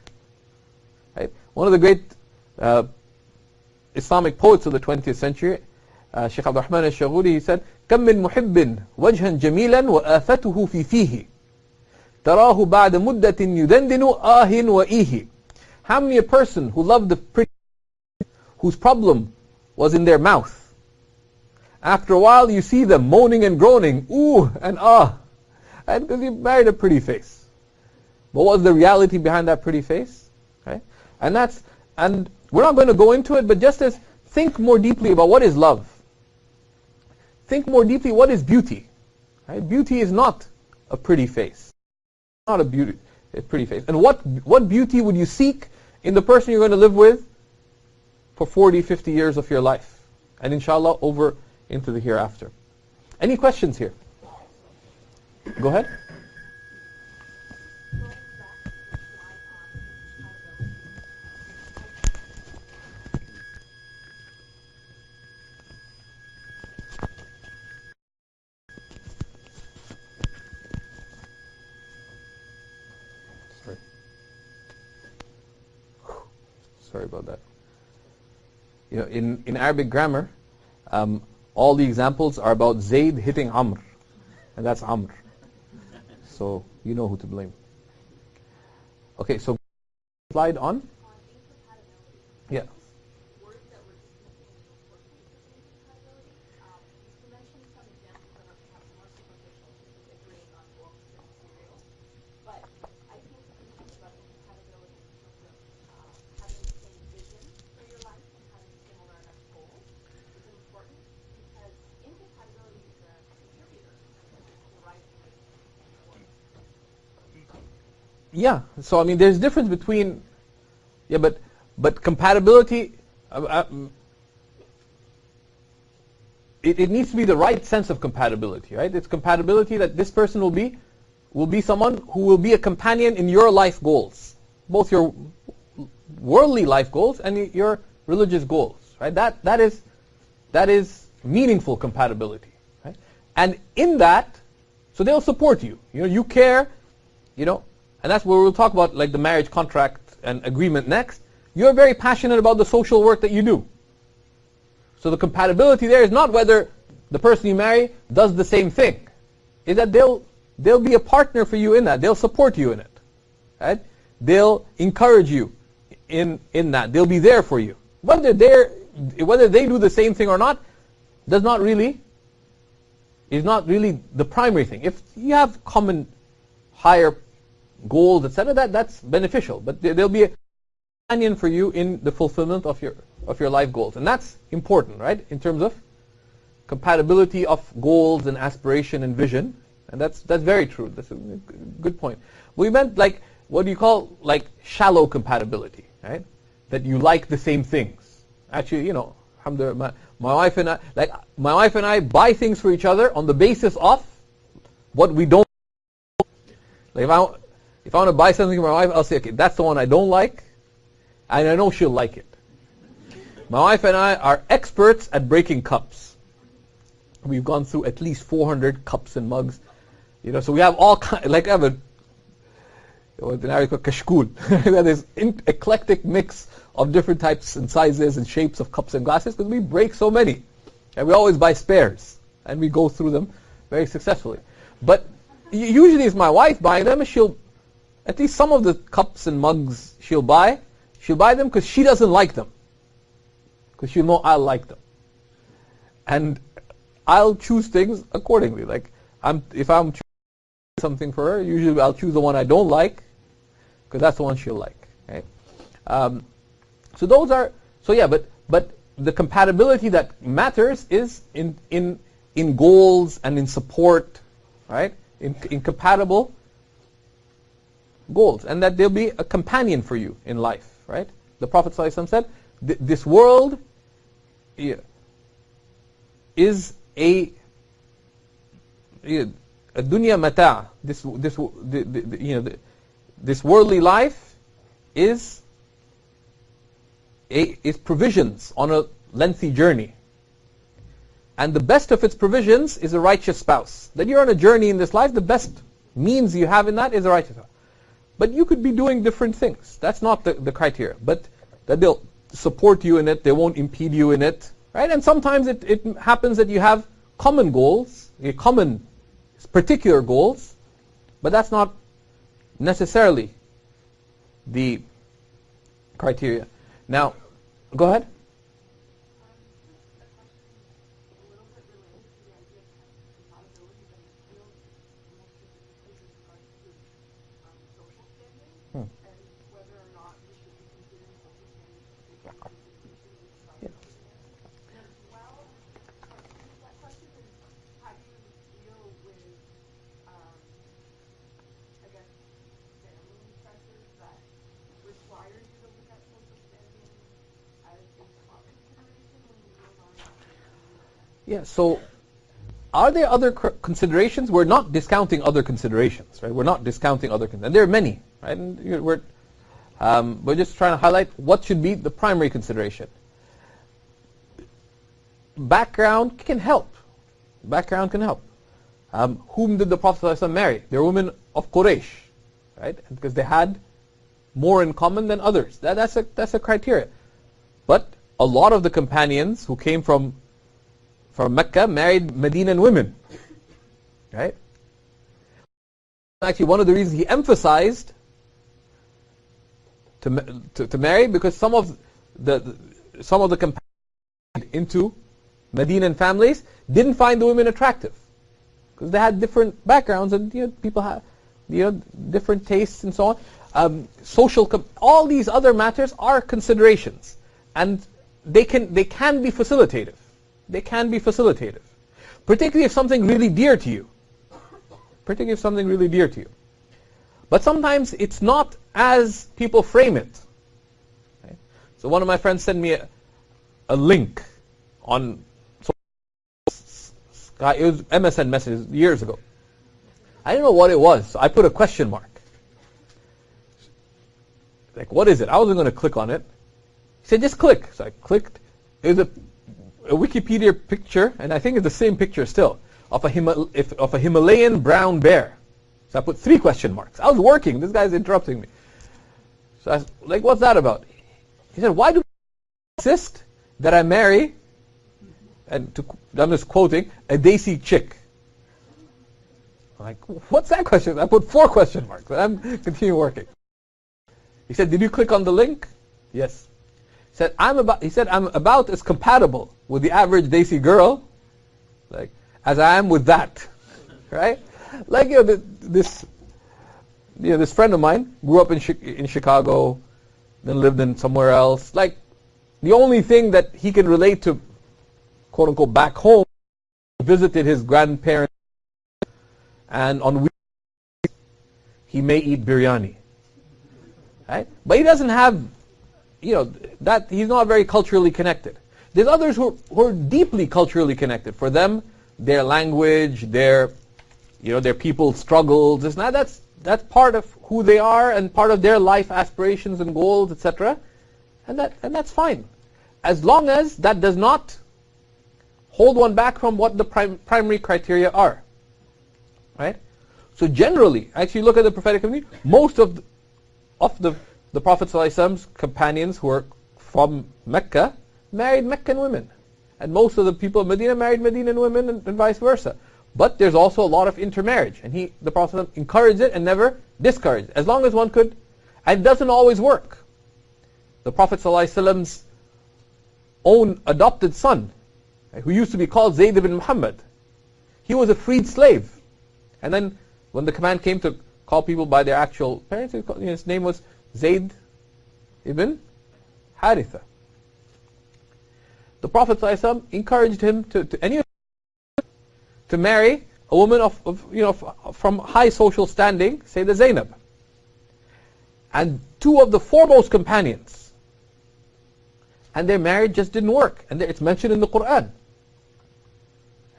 Right? One of the great Islamic poets of the 20th century, Sheikh Abdul Rahman al-Shaghuri, he said, كم من محب وجها جميلا وآفته في فيه تراه بعد مدة يدندن آه وإيه. How many a person who loved the pretty, whose problem was in their mouth? After a while, you see them moaning and groaning, ooh and ah, and because you married a pretty face. But what was the reality behind that pretty face? Right? And we're not going to go into it, but just as think more deeply about what is love. Think more deeply what is beauty. Right? Beauty is not a pretty face. Not a pretty face. And what beauty would you seek in the person you're going to live with for 40, 50 years of your life? And inshallah, over into the hereafter. Any questions here? Go ahead. Sorry about that. You know, in Arabic grammar, all the examples are about Zayd hitting Amr, and that's Amr. So you know who to blame. Okay, so slide on. Yeah. Yeah, so I mean, there's difference between, yeah, but compatibility, it needs to be the right sense of compatibility, right? It's compatibility that this person will be someone who will be a companion in your life goals, both your worldly life goals and your religious goals, right? That is meaningful compatibility, right? And in that, so they'll support you. You know, you care, you know. And that's where we'll talk about like the marriage contract and agreement next. You're very passionate about the social work that you do. So the compatibility there is not whether the person you marry does the same thing. Is that they'll be a partner for you in that. They'll support you in it. Right? They'll encourage you in that. They'll be there for you. Whether they do the same thing or not is not really the primary thing. If you have common higher goals, etc., that's beneficial. But there'll be a companion for you in the fulfillment of your life goals, and that's important, right? In terms of compatibility of goals and aspiration and vision, and that's very true. That's a good point. We meant like what do you call like shallow compatibility, right? That you like the same things. Actually, you know, alhamdulillah, my wife and I buy things for each other on the basis of what we don't. Like if I want to buy something for my wife, I'll say, okay, that's the one I don't like, and I know she'll like it. My wife and I are experts at breaking cups. We've gone through at least 400 cups and mugs, you know. So we have all kinds, like I have what in Arabic kashkul. We have this eclectic mix of different types and sizes and shapes of cups and glasses because we break so many, and we always buy spares, and we go through them very successfully. But usually it's my wife buying them, and she'll, at least some of the cups and mugs she'll buy them because she doesn't like them. Because she'll know I'll like them. And I'll choose things accordingly. Like, if I'm choosing something for her, usually I'll choose the one I don't like, because that's the one she'll like. Right? But the compatibility that matters is in goals and in support, right? In compatible goals, and that there'll be a companion for you in life, right? The Prophet ﷺ said, this world is a dunya mata'. This worldly life is provisions on a lengthy journey. And the best of its provisions is a righteous spouse. That you're on a journey in this life, the best means you have in that is a righteous spouse. But you could be doing different things. That's not the criteria. But that they'll support you in it, they won't impede you in it. Right? And sometimes it happens that you have common goals, common particular goals, but that's not necessarily the criteria. Now, go ahead. Yeah, so are there other considerations? We're not discounting other considerations, right? We're not discounting other considerations. And there are many, right? And we're just trying to highlight what should be the primary consideration. Background can help. Background can help. Whom did the Prophet ﷺ marry? They were women of Quraysh, right? Because they had more in common than others. That's a criteria. But a lot of the companions who came from Mecca married Medinan women, right? Actually, one of the reasons he emphasized to marry, because some of the companions into Medinan families didn't find the women attractive because they had different backgrounds and people had different tastes and so on. All these other matters are considerations, and they can be facilitative. They can be facilitative, particularly if something really dear to you. But sometimes it's not as people frame it. Okay? So one of my friends sent me a link on it was MSN messages years ago. I didn't know what it was, so I put a question mark. Like, what is it? I wasn't going to click on it. He said, just click. So I clicked. It was a Wikipedia picture, and I think it's the same picture still, of a Himalayan brown bear. So I put 3 question marks. I was working. This guy's interrupting me. So I was like, what's that about? He said, why do people insist that I marry, and I'm just quoting, a desi chick? I'm like, what's that question? I put 4 question marks. I'm continuing working. He said, did you click on the link? Yes. He said, I'm about as compatible with the average desi girl, like, as I am with that, right? Like, this friend of mine grew up in Chicago, then lived in somewhere else. Like, the only thing that he can relate to, quote unquote, back home, visited his grandparents, and on weekends he may eat biryani, right? But he doesn't have, that he's not very culturally connected. There's others who are deeply culturally connected. For them, their language, their people's struggles, that's part of who they are and part of their life aspirations and goals, etc. And that's fine, as long as that does not hold one back from what the primary criteria are, right? So generally, actually look at the prophetic community. Most of the Prophet ﷺ's companions who are from Mecca married Meccan women, and most of the people of Medina married Medinan women, and vice versa. But there's also a lot of intermarriage, and the Prophet ﷺ encouraged it and never discouraged it, as long as one could. And it doesn't always work. The Prophet ﷺ's own adopted son, who used to be called Zayd ibn Muhammad, he was a freed slave. And then when the command came to call people by their actual parents, his name was Zayd ibn Haritha. The Prophet ﷺ encouraged him to marry a woman from high social standing, say the Zainab. And 2 of the foremost companions, and their marriage just didn't work. And it's mentioned in the Quran.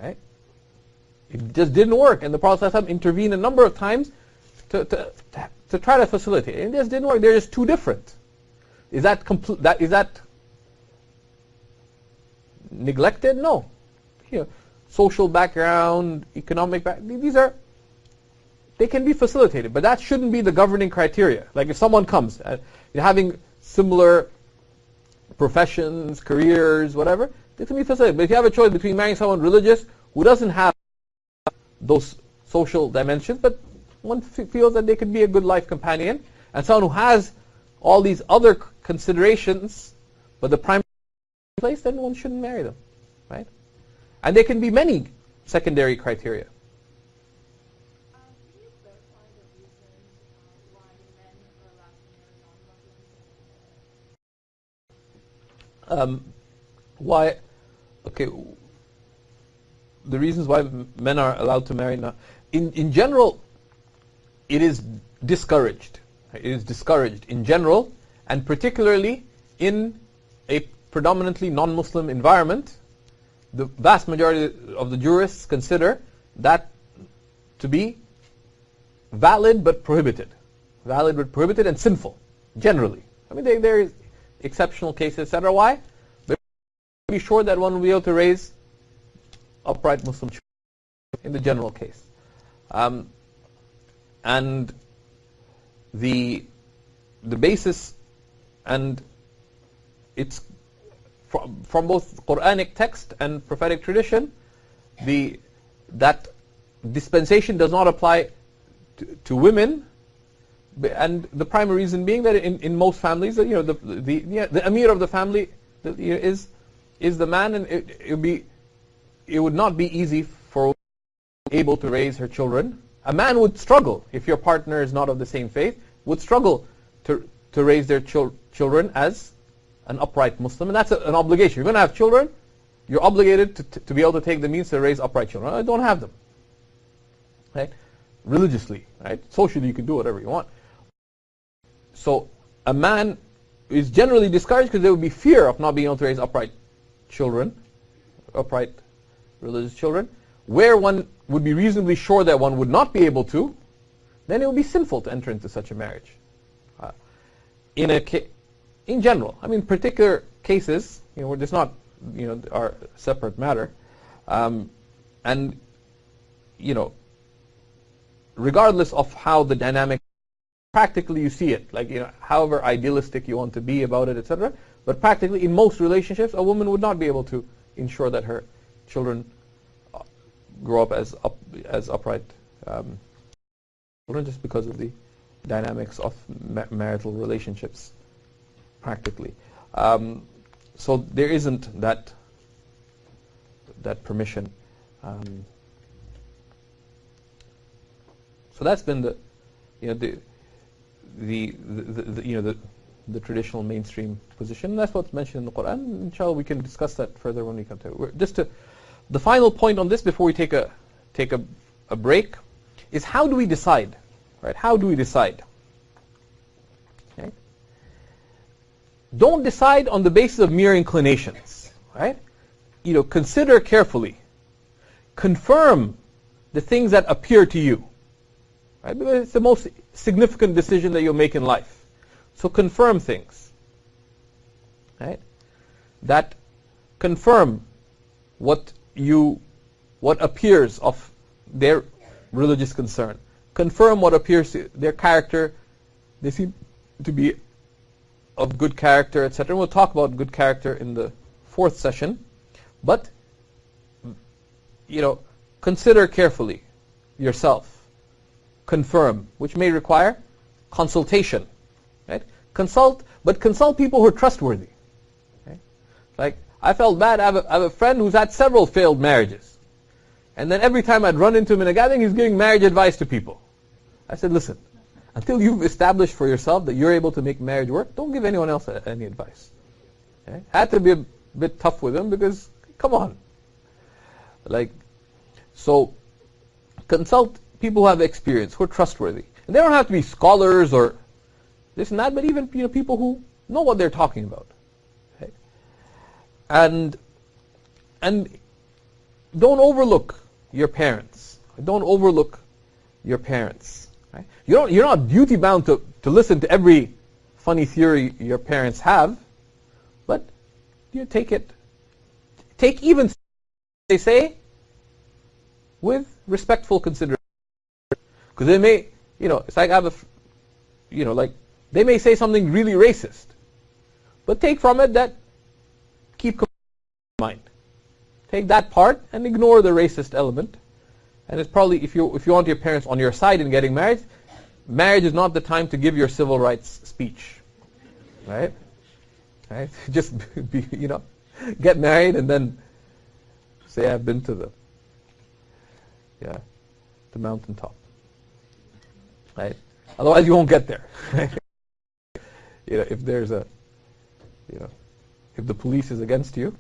Right? It just didn't work. And the Prophet ﷺ intervened a number of times to try to facilitate it. And it just didn't work. They're just too different. Is that neglected? No. Social background, economic background, they can be facilitated, but that shouldn't be the governing criteria. Like if someone comes, having similar professions, careers, whatever, they can be facilitated. But if you have a choice between marrying someone religious who doesn't have those social dimensions, but one feels that they could be a good life companion, and someone who has all these other considerations, but the primary place, then one shouldn't marry them, right? And there can be many secondary criteria.
Can you clarify the reasons why men are allowed to marry non-Muslims?
Why? Okay. The reasons why men are allowed to marry. In general, it is discouraged. It is discouraged in general, and particularly in a predominantly non-Muslim environment. The vast majority of the jurists consider that to be valid but prohibited. Valid but prohibited and sinful, generally. I mean, there is exceptional cases, etc. Why? But be sure that one will be able to raise upright Muslim children in the general case. And the basis, and it's from both Quranic text and prophetic tradition, that dispensation does not apply to women, and the primary reason being that in most families, the Amir of the family is the man, and it would not be easy for a woman to be able to raise her children. A man would struggle, if your partner is not of the same faith, would struggle to raise their children as an upright Muslim, and that's an obligation. You're going to have children, you're obligated to be able to take the means to raise upright children. I don't have them, right? Religiously, right? Socially, you can do whatever you want. So a man is generally discouraged because there would be fear of not being able to raise upright children, upright religious children. Where one would be reasonably sure that one would not be able to, then it would be sinful to enter into such a marriage. In general, I mean, particular cases, where there's not, are separate matter, and regardless of how the dynamic, practically you see it, like however idealistic you want to be about it, etc. But practically, in most relationships, a woman would not be able to ensure that her children grow up as upright children, just because of the dynamics of marital relationships, practically. So there isn't that permission. So that's been the the traditional mainstream position. That's what's mentioned in the Quran. Inshallah, we can discuss that further when we come to it. The final point on this before we take a break is, how do we decide? Right? How do we decide? Okay. Don't decide on the basis of mere inclinations. Right? Consider carefully. Confirm the things that appear to you. Right? Because it's the most significant decision that you'll make in life. So confirm things. Right? That confirm what appears of their religious concern. Confirm what appears to their character. They seem to be of good character, etc. We'll talk about good character in the 4th session. But consider carefully yourself. Confirm, which may require consultation. Right? Consult people who are trustworthy. Right? Like, I felt bad. I have a friend who's had several failed marriages. And then every time I'd run into him in a gathering, he's giving marriage advice to people. I said, listen, until you've established for yourself that you're able to make marriage work, don't give anyone else any advice. Okay? I had to be a bit tough with him because, come on. So consult people who have experience, who are trustworthy. And they don't have to be scholars or this and that, but even people who know what they're talking about. Okay? And don't overlook your parents. Don't overlook your parents. Right? You're not duty bound to listen to every funny theory your parents have, but take even they say with respectful consideration. Because they may, it's like I have they may say something really racist, but take from it that keep in mind. Take that part and ignore the racist element. And it's probably, if you want your parents on your side in getting married, marriage is not the time to give your civil rights speech, right? Right? Just get married and then say I've been to the mountaintop. Right? Otherwise you won't get there. If there's if the police is against you,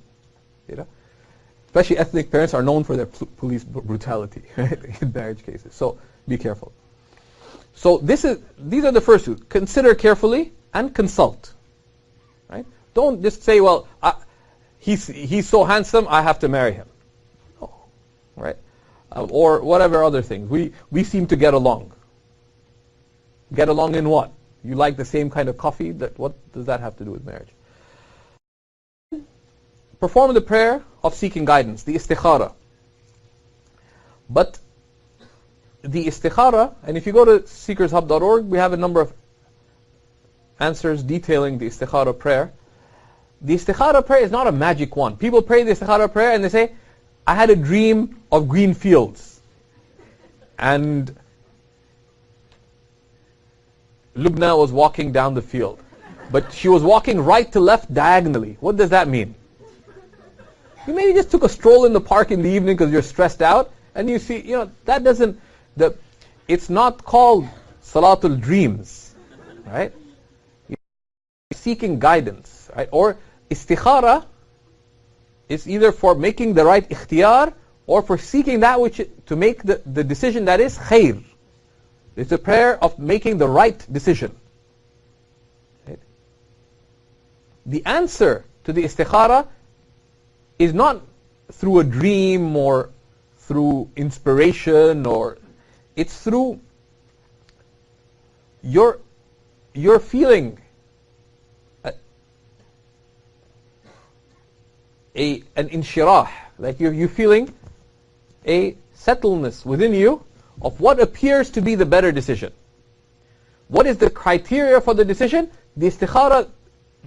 especially ethnic parents are known for their police brutality, right? In marriage cases. So be careful. So these are the first two. Consider carefully and consult. Right? Don't just say, well, he's so handsome, I have to marry him. No. Right? Or whatever other things. We seem to get along. Get along in what? You like the same kind of coffee? What does that have to do with marriage? Perform the prayer of seeking guidance, the istikhara. But the istikhara, and if you go to SeekersHub.org, we have a number of answers detailing the istikhara prayer. The istikhara prayer is not a magic wand. People pray the istikhara prayer and they say, I had a dream of green fields. And Lubna was walking down the field. But she was walking right to left diagonally. What does that mean? You maybe just took a stroll in the park in the evening because you're stressed out, and you see, that doesn't, it's not called Salatul Dreams, right? You're seeking guidance, right? Or istikhara is either for making the right ikhtiyar or for seeking that which, to make the decision that is khair. It's a prayer of making the right decision. Right? The answer to the istikhara is not through a dream or through inspiration, or it's through your feeling an inshirah, like you're feeling a settledness within you of what appears to be the better decision. What is the criteria for the decision? The istikhara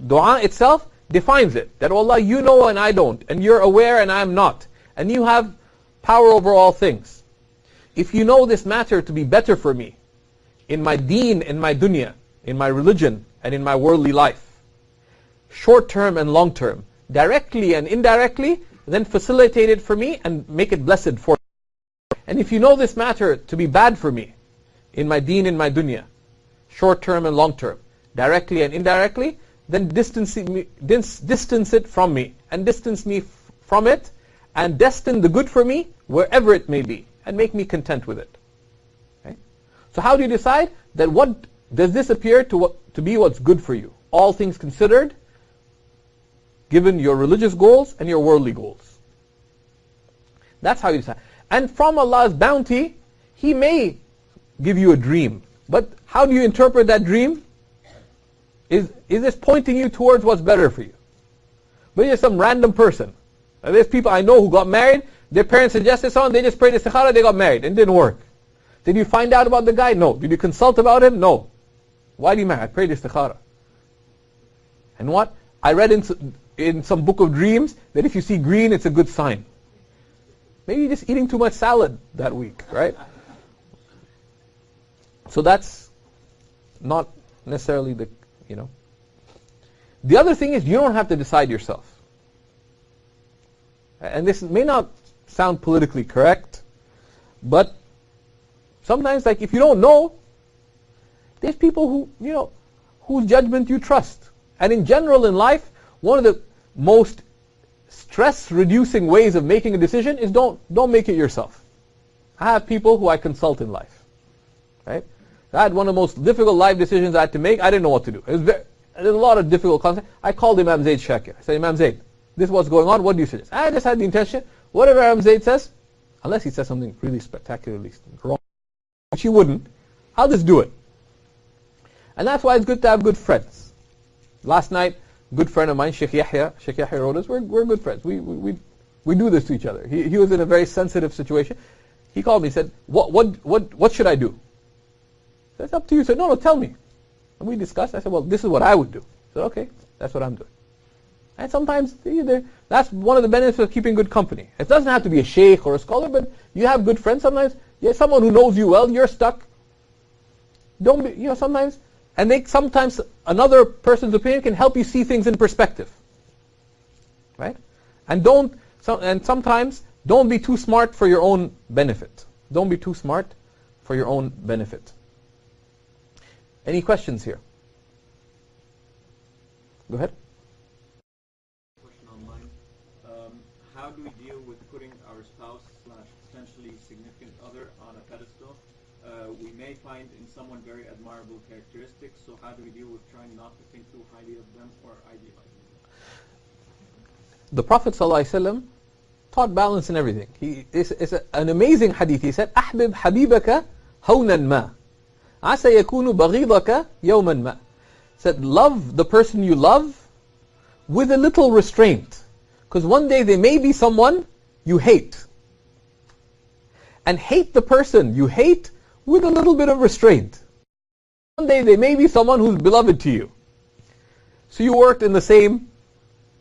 dua itself defines it. That, Allah, you know and I don't, and you're aware and I'm not, and you have power over all things. If you know this matter to be better for me, in my deen, in my dunya, in my religion, and in my worldly life, short term and long term, directly and indirectly, then facilitate it for me and make it blessed for me. And if you know this matter to be bad for me, in my deen, in my dunya, short term and long term, directly and indirectly, then distance it from me, and distance me from it, and destine the good for me wherever it may be, and make me content with it. Okay? So how do you decide that what does this appear to be what's good for you? All things considered, given your religious goals and your worldly goals. That's how you decide. And from Allah's bounty, He may give you a dream. But how do you interpret that dream? Is this pointing you towards what's better for you? But you're some random person. There's people I know who got married, their parents suggested something, they just prayed istikhara, they got married, and it didn't work. Did you find out about the guy? No. Did you consult about him? No. Why do you marry? I prayed istikhara. And what? I read in some book of dreams that if you see green, it's a good sign. Maybe you're just eating too much salad that week, right? So that's not necessarily the. The other thing is you don't have to decide yourself. And this may not sound politically correct, but sometimes, like, if you don't know, there's people who, whose judgment you trust. And in general in life, one of the most stress-reducing ways of making a decision is don't make it yourself. I have people who I consult in life, right? I had one of the most difficult life decisions I had to make. I didn't know what to do. There's a lot of difficult concepts. I called Imam Zayd Shakir. I said, Imam Zayd, this is what's going on. What do you suggest? I just had the intention, whatever Imam Zayd says, unless he says something really spectacularly wrong, which he wouldn't, I'll just do it. And that's why it's good to have good friends. Last night, a good friend of mine, Sheikh Yahya wrote us, we're good friends. We do this to each other. He was in a very sensitive situation. He called me and said, what should I do? I said, it's up to you. He said, no, tell me. And we discussed. I said, well, this is what I would do. I said, okay, that's what I'm doing. And sometimes that's one of the benefits of keeping good company. It doesn't have to be a sheikh or a scholar, but you have good friends. Sometimes, someone who knows you well, you're stuck. Don't be, sometimes And sometimes another person's opinion can help you see things in perspective. Right? And sometimes don't be too smart for your own benefit. Don't be too smart for your own benefit. Any questions here? Go ahead.
Question online. How do we deal with putting our spouse / potentially significant other on a pedestal? We may find in someone very admirable characteristics, so how do we deal with trying not to think too highly of them or idealizing them?
The Prophet ﷺ taught balance in everything. It's an amazing hadith. He said, أحبب حبيبك هونا ما عسى يكون بغيضك يوما ما. Said, love the person you love with a little restraint. Because one day there may be someone you hate. And hate the person you hate with a little bit of restraint. One day there may be someone who's beloved to you. So you worked in the same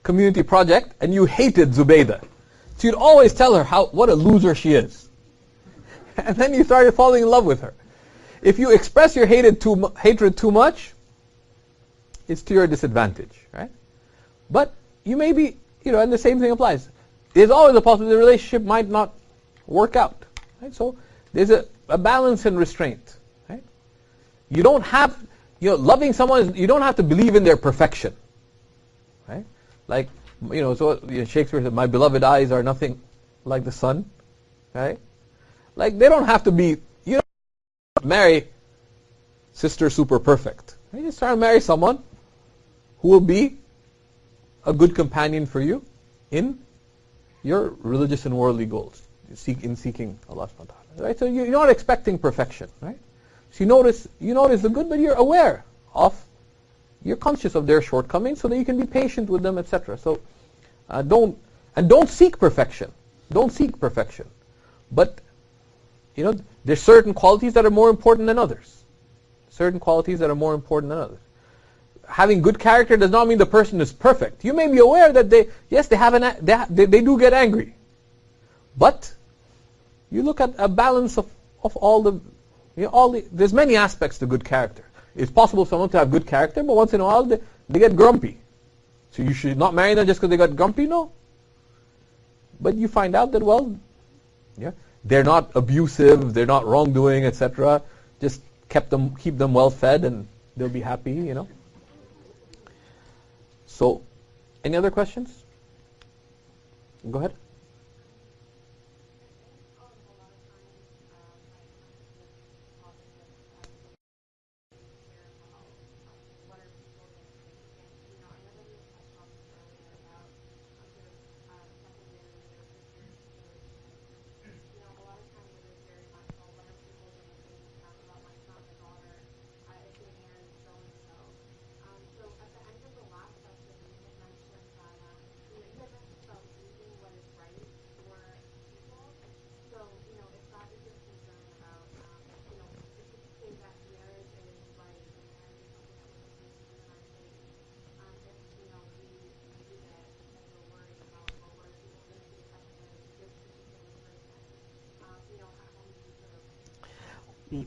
community project and you hated Zubaydah. So you'd always tell her what a loser she is. And then you started falling in love with her. If you express your hatred too much, it's to your disadvantage, right? But you may be, and the same thing applies. There's always a possibility the relationship might not work out, right? So there's a balance and restraint, right? You don't have, loving someone, you don't have to believe in their perfection, right? Like, Shakespeare said, my beloved eyes are nothing like the sun, right? Like, they don't have to be, you don't marry sister super perfect. You just try to marry someone who will be a good companion for you in your religious and worldly goals, in seeking Allah subhanahu wa ta'ala. Right? So you're not expecting perfection, right? So you notice the good, but you're aware of, you're conscious of their shortcomings so that you can be patient with them, etc. So don't seek perfection. Don't seek perfection. But there's certain qualities that are more important than others. Certain qualities that are more important than others. Having good character does not mean the person is perfect. You may be aware that they do get angry. But you look at a balance of all the there's many aspects to good character. It's possible for someone to have good character, but once in a while they get grumpy. So you should not marry them just because they got grumpy? No. But you find out that, they're not abusive, they're not wrongdoing, etc. Just keep them well fed and they'll be happy, So, any other questions? Go ahead.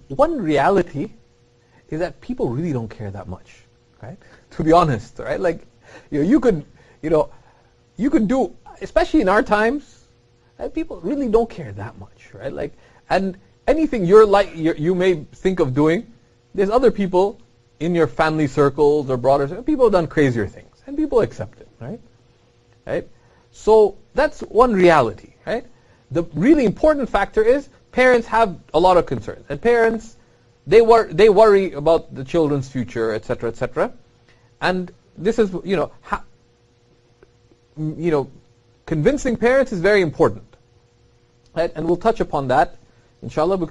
One reality is that people really don't care that much, right? To be honest, right? Like, you could do, especially in our times, people really don't care that much, right? Like, and anything you may think of doing, there's other people in your family circles or broader circles, people have done crazier things, and people accept it, right? Right? So that's one reality, right? The really important factor is parents have a lot of concerns, and parents, they worry about the children's future, etc., etc. And this is, convincing parents is very important, right? And we'll touch upon that, inshallah,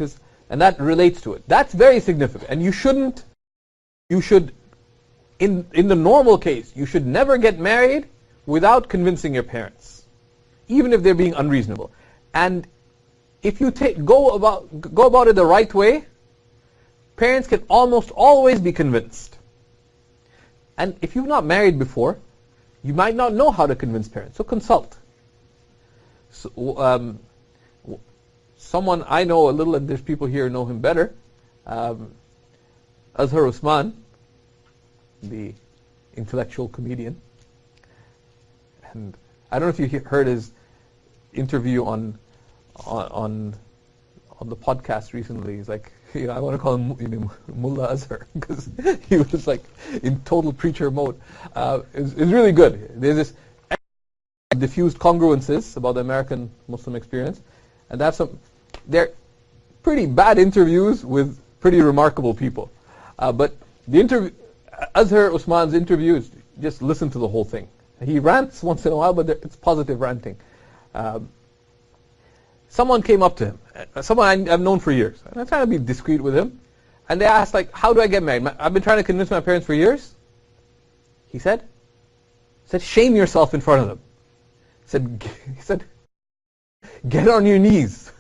and that relates to it. That's very significant, and you should, in the normal case, you should never get married without convincing your parents, even if they're being unreasonable. And if you go about it the right way, parents can almost always be convinced. And if you've not married before, you might not know how to convince parents, so consult. So, someone I know a little, and there's people here who know him better, Azhar Usman, the intellectual comedian. And I don't know if you heard his interview on the podcast recently. He's like, I want to call him Mullah Azhar because he was like in total preacher mode. It's really good. There's this diffused congruences about the American Muslim experience, and they're pretty bad interviews with pretty remarkable people. But the Azhar Usman's interview is just listen to the whole thing. He rants once in a while, but it's positive ranting. Someone came up to him, someone I've known for years, and I'm trying to be discreet with him, and they asked, like, how do I get married? I've been trying to convince my parents for years. He said, shame yourself in front of them. He said, get on your knees.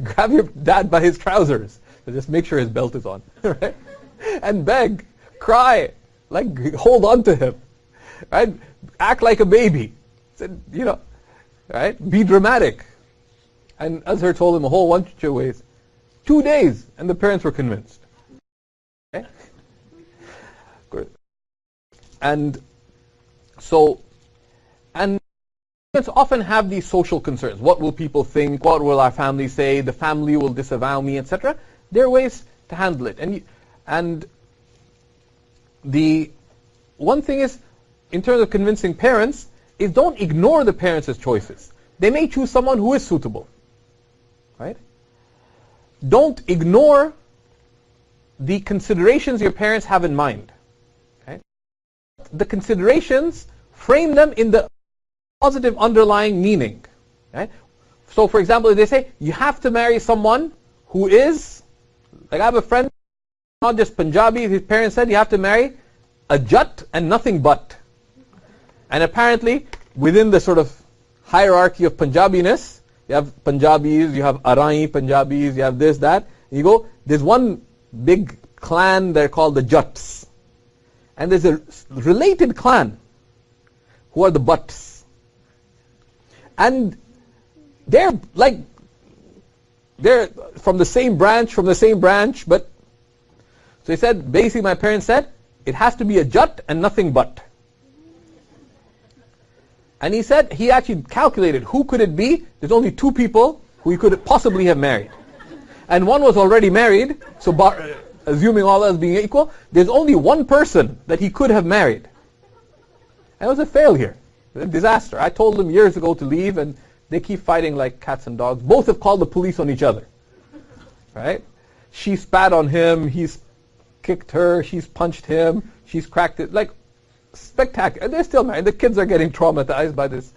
Grab your dad by his trousers. So just make sure his belt is on. Right? And beg, cry, like hold on to him. Right? Act like a baby. Said, right? Be dramatic. And Azhar told him a whole bunch of ways. 2 days, and the parents were convinced. Okay? And parents often have these social concerns. What will people think? What will our family say? The family will disavow me, etc. There are ways to handle it. And the one thing is, in terms of convincing parents, is don't ignore the parents' choices. They may choose someone who is suitable. Right? Don't ignore the considerations your parents have in mind. Okay? The considerations, frame them in the positive underlying meaning. Right? So, for example, if they say, you have to marry someone who is, like I have a friend, not just Punjabi, his parents said you have to marry a Jat and nothing but. And apparently, within the sort of hierarchy of Punjabiness, you have Punjabis, you have Arai Punjabis, you have this, that. You go, there's one big clan, they're called the Jats. And there's a related clan, who are the Butts. And they're from the same branch, but, so he said, basically my parents said, it has to be a Jat and nothing but. And he said, he actually calculated, who could it be? There's only 2 people who he could possibly have married. And one was already married, so assuming all else being equal, there's only one person that he could have married. And it was a failure, a disaster. I told them years ago to leave, and they keep fighting like cats and dogs. Both have called the police on each other. Right? She spat on him, he's kicked her, she's punched him, she's cracked it. Like, spectacular. They're still married. The kids are getting traumatized by this,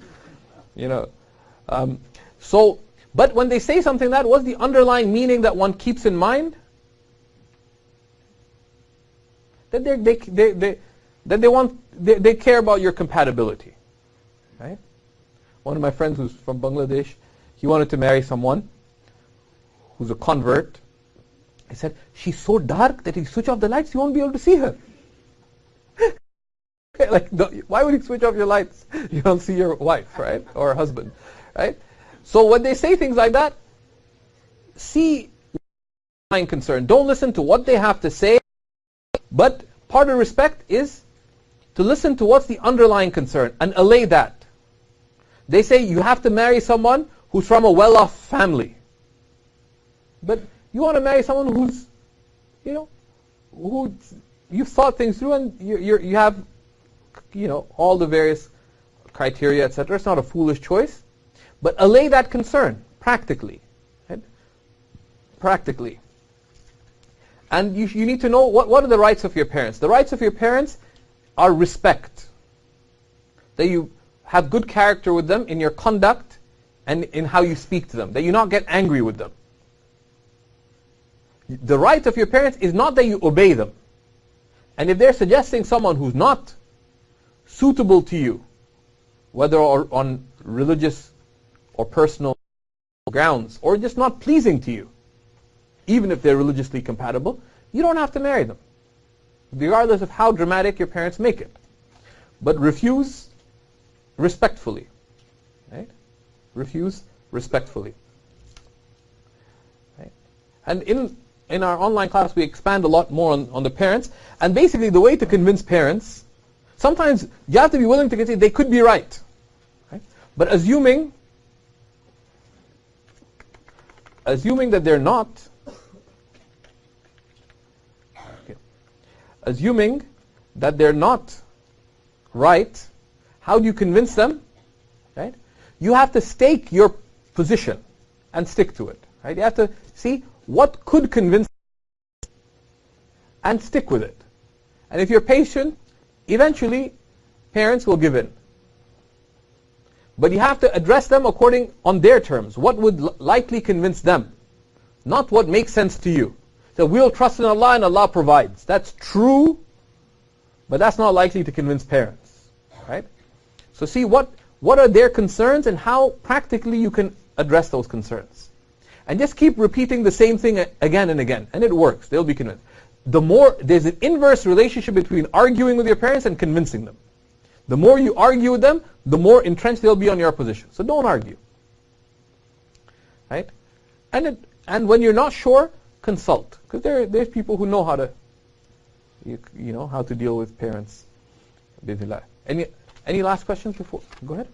but when they say something like that, what's the underlying meaning that one keeps in mind? That they care about your compatibility. Right? One of my friends who's from Bangladesh, he wanted to marry someone who's a convert. He said, she's so dark that if you switch off the lights, you won't be able to see her. Like, why would you switch off your lights? You don't see your wife, right? Or husband, right? So when they say things like that, see underlying concern. Don't listen to what they have to say, but part of respect is to listen to what's the underlying concern and allay that. They say you have to marry someone who's from a well-off family. But you want to marry someone who's, who you've thought things through and you have all the various criteria, etc. It's not a foolish choice. But allay that concern practically. Right? Practically. And you need to know what are the rights of your parents. The rights of your parents are respect. That you have good character with them in your conduct and in how you speak to them. That you not get angry with them. The right of your parents is not that you obey them. And if they're suggesting someone who's not suitable to you, whether on religious or personal grounds, or just not pleasing to you, even if they're religiously compatible, you don't have to marry them, regardless of how dramatic your parents make it. But refuse respectfully. Right? Refuse respectfully. Right? And in our online class, we expand a lot more on the parents. And basically, the way to convince parents, sometimes you have to be willing to concede they could be right. But assuming that they're not, assuming that they're not right, how do you convince them? Right? You have to stake your position and stick to it. Right? You have to see what could convince them and stick with it. And if you're patient, eventually parents will give in. But you have to address them on their terms. What would likely convince them? Not what makes sense to you. So we'll trust in Allah and Allah provides. That's true, but that's not likely to convince parents. Right? So see what are their concerns and how practically you can address those concerns. And just keep repeating the same thing again and again. And it works. They'll be convinced. There's an inverse relationship between arguing with your parents and convincing them. The more you argue with them, the more entrenched they'll be on your position. So don't argue. Right? And when you're not sure, consult. Because there's people who know how to how to deal with parents. Bismillah. Any last questions before? Go ahead.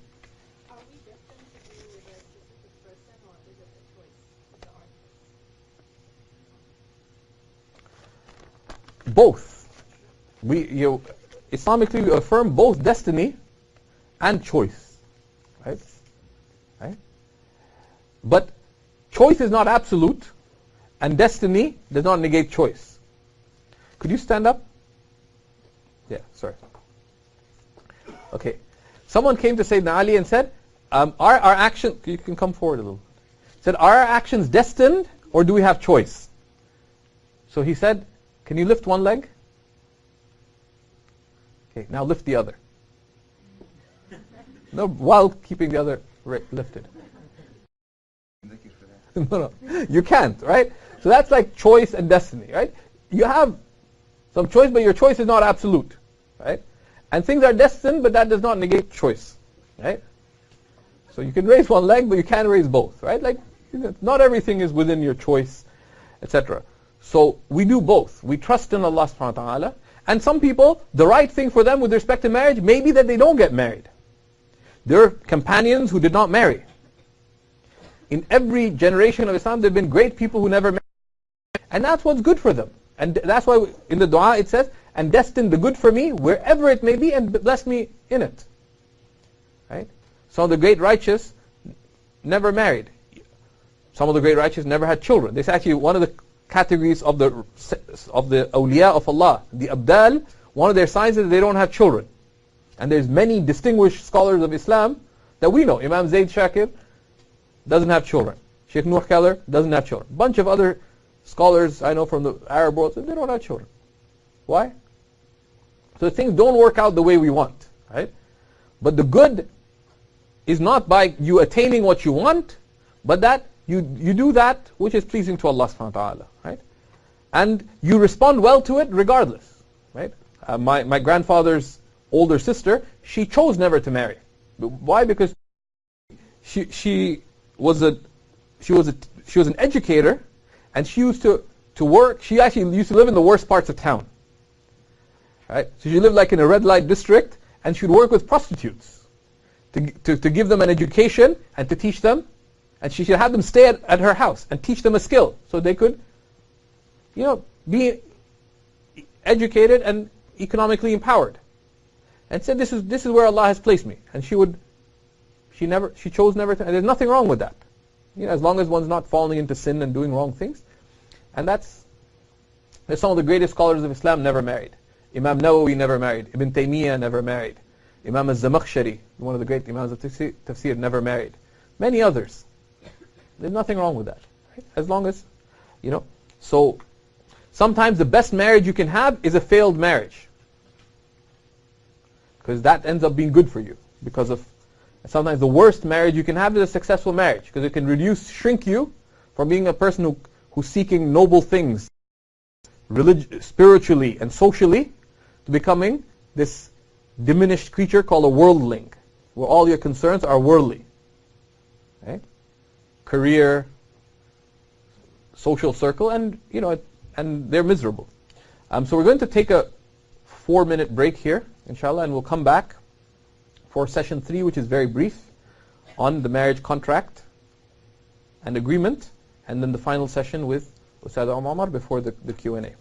Are we destined to be with a specific person, or is it a choice of the artist?
Both. Islamically, we affirm both destiny and choice. Right? Right? But choice is not absolute, and destiny does not negate choice. Could you stand up? Yeah, sorry. Okay. Someone came to Sayyidina Ali and said, are our actions, you can come forward a little. Said, are our actions destined, or do we have choice? So he said, can you lift one leg? Okay, now lift the other. No, while keeping the other lifted. No, you can't, right? So that's like choice and destiny, right? You have some choice, but your choice is not absolute, right? And things are destined, but that does not negate choice, right? So you can raise one leg, but you can't raise both, right? Like, not everything is within your choice, etc. So we do both. We trust in Allah subhanahu wa ta'ala. And some people, the right thing for them with respect to marriage may be that they don't get married. There are companions who did not marry. In every generation of Islam, there have been great people who never married. And that's what's good for them. And that's why in the dua it says, and destine the good for me, wherever it may be, and bless me in it. Right? Some of the great righteous never married. Some of the great righteous never had children. This is actually one of the categories of the awliya of Allah. The abdal, one of their signs is that they don't have children. And there's many distinguished scholars of Islam that we know. Imam Zayd Shakir doesn't have children. Sheikh Noor Keller doesn't have children. A bunch of other scholars I know from the Arab world, they don't have children. Why? So things don't work out the way we want. Right? But the good is not by you attaining what you want, but that you do that which is pleasing to Allah subhanahu wa ta'ala. Right? And you respond well to it regardless. Right? My grandfather's older sister, she chose never to marry. Why? Because she was an educator, and she used to work. She actually used to live in the worst parts of town. Right? So she lived like in a red light district, and she'd work with prostitutes to give them an education and to teach them. And she should have them stay at her house and teach them a skill so they could, be educated and economically empowered. And said, this is where Allah has placed me. And she chose never to, and there's nothing wrong with that. As long as one's not falling into sin and doing wrong things. And there's some of the greatest scholars of Islam never married. Imam Nawawi never married. Ibn Taymiyyah never married. Imam al-Zamakhshari, one of the great Imams of Tafsir, never married. Many others. There's nothing wrong with that. Right? As long as, So sometimes the best marriage you can have is a failed marriage. Because that ends up being good for you. Sometimes the worst marriage you can have is a successful marriage. Because it can shrink you from being a person who's seeking noble things, spiritually and socially, to becoming this diminished creature called a worldling, where all your concerns are worldly. Right? Career, social circle, and and they're miserable. So we're going to take a 4-minute break here, inshallah, and we'll come back for session 3, which is very brief, on the marriage contract and agreement, and then the final session with Ustad Omar before the Q&A.